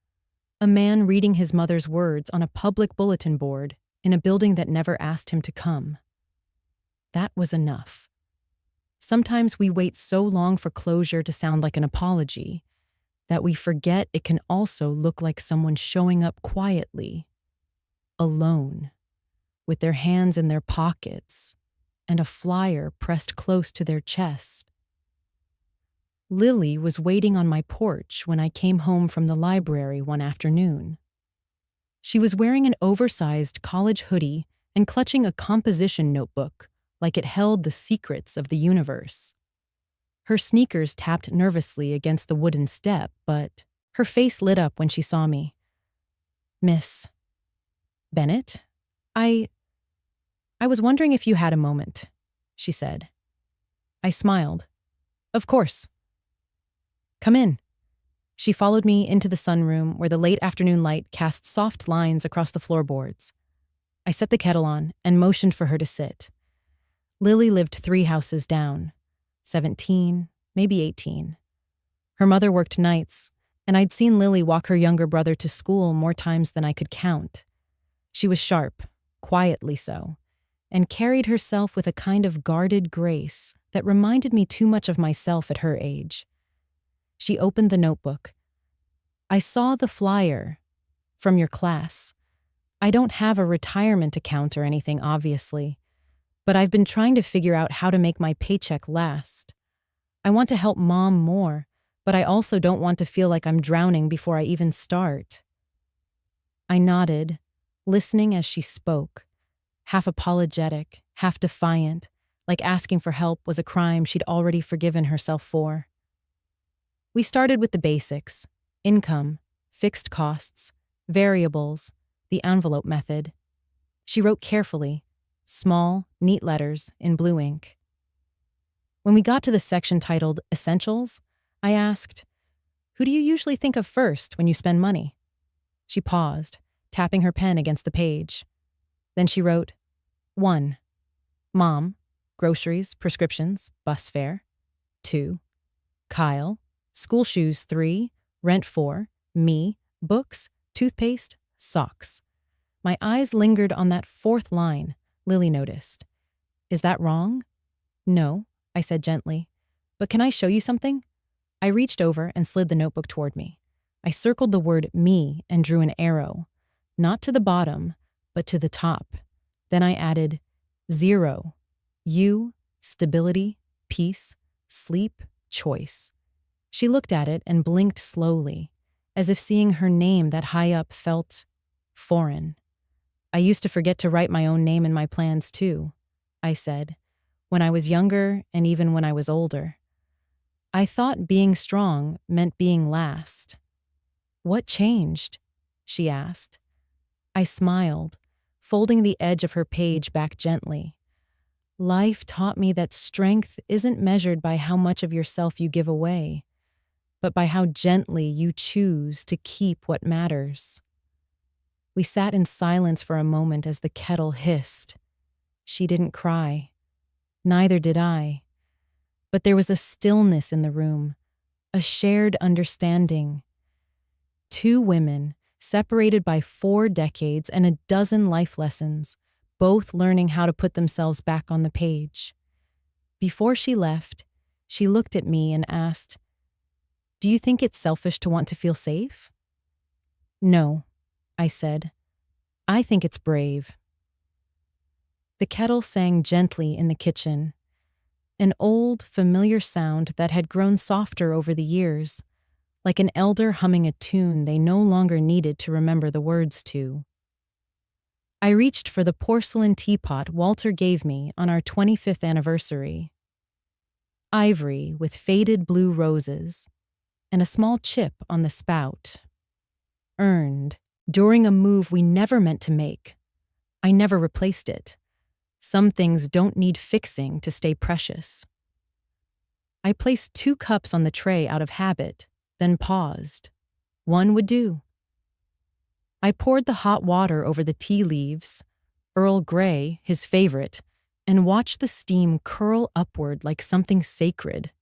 a man reading his mother's words on a public bulletin board in a building that never asked him to come. That was enough. Sometimes we wait so long for closure to sound like an apology that we forget it can also look like someone showing up quietly, alone, with their hands in their pockets and a flyer pressed close to their chest. Lily was waiting on my porch when I came home from the library one afternoon. She was wearing an oversized college hoodie and clutching a composition notebook like it held the secrets of the universe. Her sneakers tapped nervously against the wooden step, but her face lit up when she saw me. "Miss Bennett? I was wondering if you had a moment," she said. I smiled. "Of course. Come in." She followed me into the sunroom where the late afternoon light cast soft lines across the floorboards. I set the kettle on and motioned for her to sit. Lily lived 3 houses down, 17, maybe 18. Her mother worked nights, and I'd seen Lily walk her younger brother to school more times than I could count. She was sharp, quietly so, and carried herself with a kind of guarded grace that reminded me too much of myself at her age. She opened the notebook. "I saw the flyer from your class. I don't have a retirement account or anything, obviously, but I've been trying to figure out how to make my paycheck last. I want to help Mom more, but I also don't want to feel like I'm drowning before I even start." I nodded, listening as she spoke, half apologetic, half defiant, like asking for help was a crime she'd already forgiven herself for. We started with the basics: income, fixed costs, variables, the envelope method. She wrote carefully, small, neat letters in blue ink. When we got to the section titled Essentials, I asked, "Who do you usually think of first when you spend money?" She paused, tapping her pen against the page. Then she wrote, 1. Mom, groceries, prescriptions, bus fare. 2. Kyle, school shoes. 3. Rent. 4. Me, books, toothpaste, socks. My eyes lingered on that fourth line. Lily noticed. "Is that wrong?" "No," I said gently. "But can I show you something?" I reached over and slid the notebook toward me. I circled the word me and drew an arrow, not to the bottom, but to the top. Then I added 0, you, stability, peace, sleep, choice. She looked at it and blinked slowly, as if seeing her name that high up felt foreign. "I used to forget to write my own name in my plans too," I said, "when I was younger and even when I was older. I thought being strong meant being last." "What changed?" she asked. I smiled, folding the edge of her page back gently. "Life taught me that strength isn't measured by how much of yourself you give away, but by how gently you choose to keep what matters." We sat in silence for a moment as the kettle hissed. She didn't cry. Neither did I. But there was a stillness in the room, a shared understanding. Two women, separated by 4 decades and a dozen life lessons, both learning how to put themselves back on the page. Before she left, she looked at me and asked, "Do you think it's selfish to want to feel safe?" "No," I said. "I think it's brave." The kettle sang gently in the kitchen, an old, familiar sound that had grown softer over the years, like an elder humming a tune they no longer needed to remember the words to. I reached for the porcelain teapot Walter gave me on our 25th anniversary. Ivory with faded blue roses and a small chip on the spout. Earned during a move we never meant to make. I never replaced it. Some things don't need fixing to stay precious. I placed 2 cups on the tray out of habit, then paused. One would do. I poured the hot water over the tea leaves, Earl Grey, his favorite, and watched the steam curl upward like something sacred.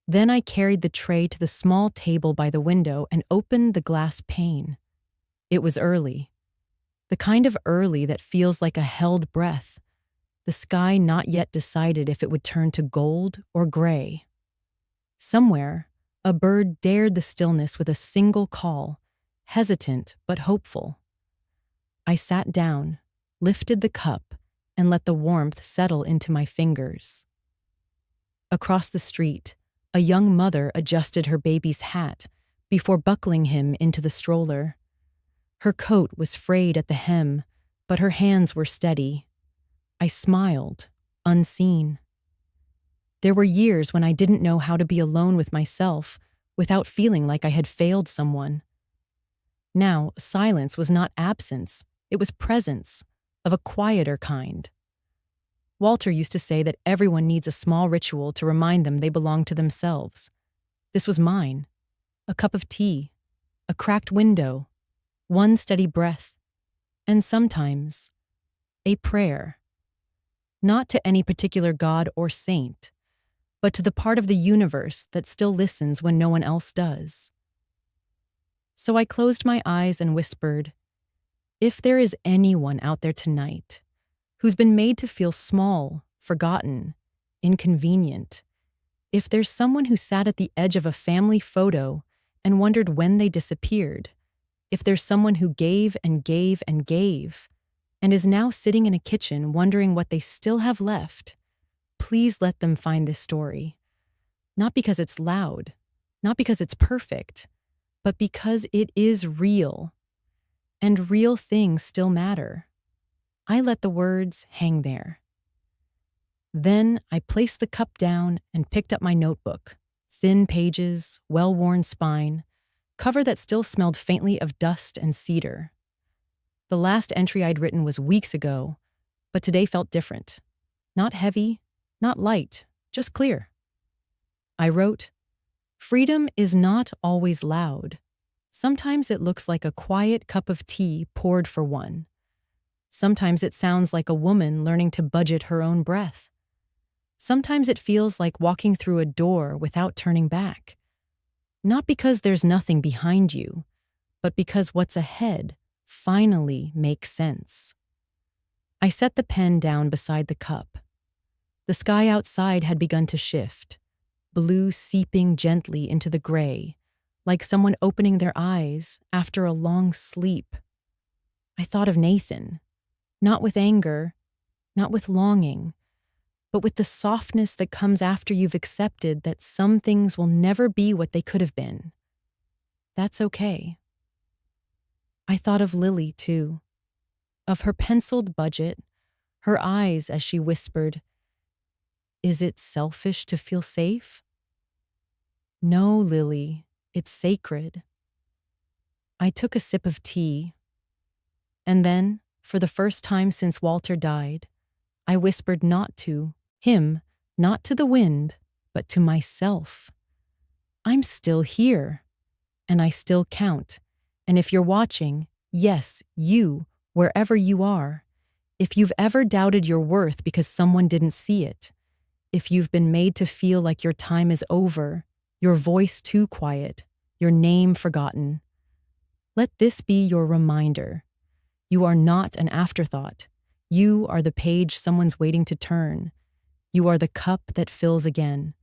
Then I carried the tray to the small table by the window and opened the glass pane. It was early. The kind of early that feels like a held breath, the sky not yet decided if it would turn to gold or gray. Somewhere, a bird dared the stillness with a single call, hesitant but hopeful. I sat down, lifted the cup, and let the warmth settle into my fingers. Across the street, a young mother adjusted her baby's hat before buckling him into the stroller. Her coat was frayed at the hem, but her hands were steady. I smiled, unseen. There were years when I didn't know how to be alone with myself without feeling like I had failed someone. Now, silence was not absence, it was presence, of a quieter kind. Walter used to say that everyone needs a small ritual to remind them they belong to themselves. This was mine. A cup of tea, a cracked window, one steady breath, and sometimes a prayer. Not to any particular god or saint, but to the part of the universe that still listens when no one else does. So I closed my eyes and whispered, if there is anyone out there tonight who's been made to feel small, forgotten, inconvenient, if there's someone who sat at the edge of a family photo and wondered when they disappeared, if there's someone who gave and gave and gave and is now sitting in a kitchen wondering what they still have left, please let them find this story. Not because it's loud, not because it's perfect, but because it is real. And real things still matter. I let the words hang there. Then I placed the cup down and picked up my notebook. Thin pages, well-worn spine, cover that still smelled faintly of dust and cedar. The last entry I'd written was weeks ago, but today felt different. Not heavy, not light, just clear. I wrote, freedom is not always loud. Sometimes it looks like a quiet cup of tea poured for one. Sometimes it sounds like a woman learning to budget her own breath. Sometimes it feels like walking through a door without turning back. Not because there's nothing behind you, but because what's ahead finally makes sense. I set the pen down beside the cup. The sky outside had begun to shift, blue seeping gently into the gray, like someone opening their eyes after a long sleep. I thought of Nathan, not with anger, not with longing, but with the softness that comes after you've accepted that some things will never be what they could have been. That's okay. I thought of Lily, too, of her penciled budget, her eyes as she whispered, is it selfish to feel safe? No, Lily, it's sacred. I took a sip of tea, and then, for the first time since Walter died, I whispered not to him, not to the wind, but to myself. I'm still here, and I still count. And if you're watching, yes, you, wherever you are, if you've ever doubted your worth because someone didn't see it, if you've been made to feel like your time is over, your voice too quiet, your name forgotten, let this be your reminder. You are not an afterthought. You are the page someone's waiting to turn. You are the cup that fills again.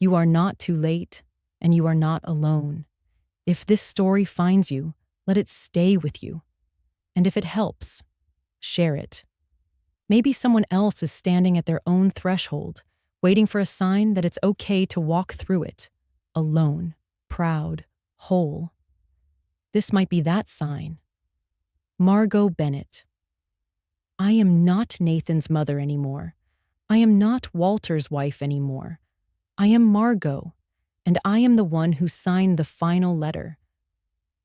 You are not too late, and you are not alone. If this story finds you, let it stay with you. And if it helps, share it. Maybe someone else is standing at their own threshold, waiting for a sign that it's okay to walk through it, alone, proud, whole. This might be that sign. Margot Bennett. I am not Nathan's mother anymore. I am not Walter's wife anymore. I am Margot, and I am the one who signed the final letter.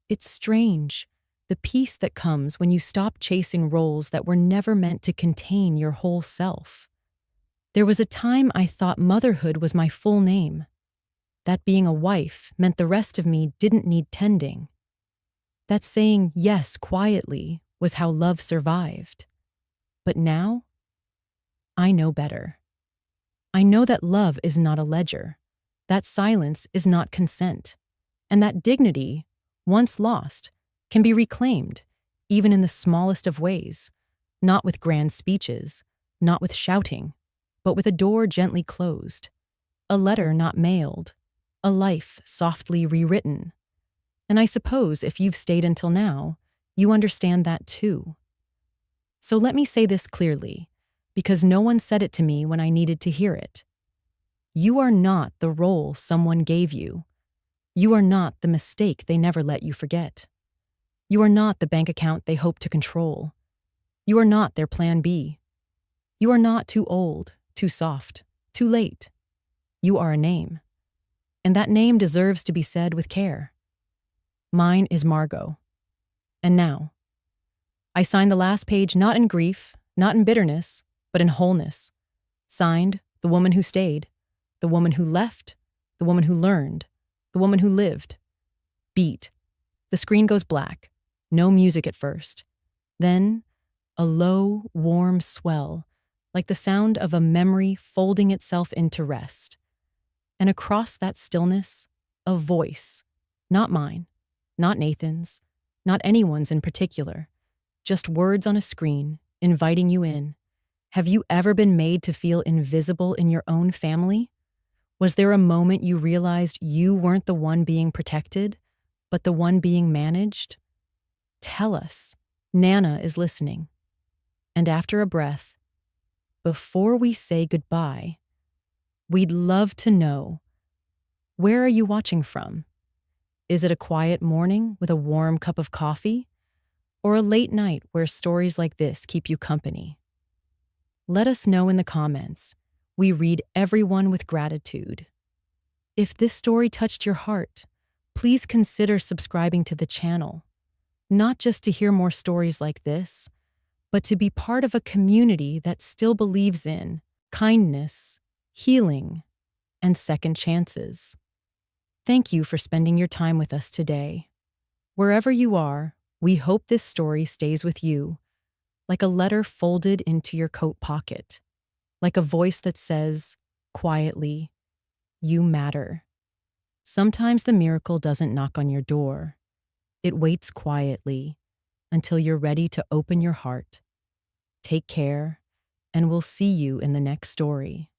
It's strange, the peace that comes when you stop chasing roles that were never meant to contain your whole self. There was a time I thought motherhood was my full name, that being a wife meant the rest of me didn't need tending, that saying yes quietly was how love survived. But now, I know better. I know that love is not a ledger, that silence is not consent, and that dignity, once lost, can be reclaimed, even in the smallest of ways, not with grand speeches, not with shouting, but with a door gently closed, a letter not mailed, a life softly rewritten. And I suppose if you've stayed until now, you understand that too. So let me say this clearly, because no one said it to me when I needed to hear it. You are not the role someone gave you. You are not the mistake they never let you forget. You are not the bank account they hope to control. You are not their plan B. You are not too old, too soft, too late. You are a name. And that name deserves to be said with care. Mine is Margot. And now, I sign the last page not in grief, not in bitterness, but in wholeness. Signed, the woman who stayed, the woman who left, the woman who learned, the woman who lived. Beat. The screen goes black. No music at first. Then, a low, warm swell, like the sound of a memory folding itself into rest. And across that stillness, a voice, not mine, not Nathan's, not anyone's in particular, just words on a screen inviting you in. Have you ever been made to feel invisible in your own family? Was there a moment you realized you weren't the one being protected, but the one being managed? Tell us. Nana is listening. And after a breath, before we say goodbye, we'd love to know, where are you watching from? Is it a quiet morning with a warm cup of coffee? Or a late night where stories like this keep you company? Let us know in the comments. We read everyone with gratitude. If this story touched your heart, please consider subscribing to the channel, not just to hear more stories like this, but to be part of a community that still believes in kindness, healing, and second chances. Thank you for spending your time with us today. Wherever you are, we hope this story stays with you, like a letter folded into your coat pocket, like a voice that says, quietly, you matter. Sometimes the miracle doesn't knock on your door. It waits quietly until you're ready to open your heart. Take care, and we'll see you in the next story.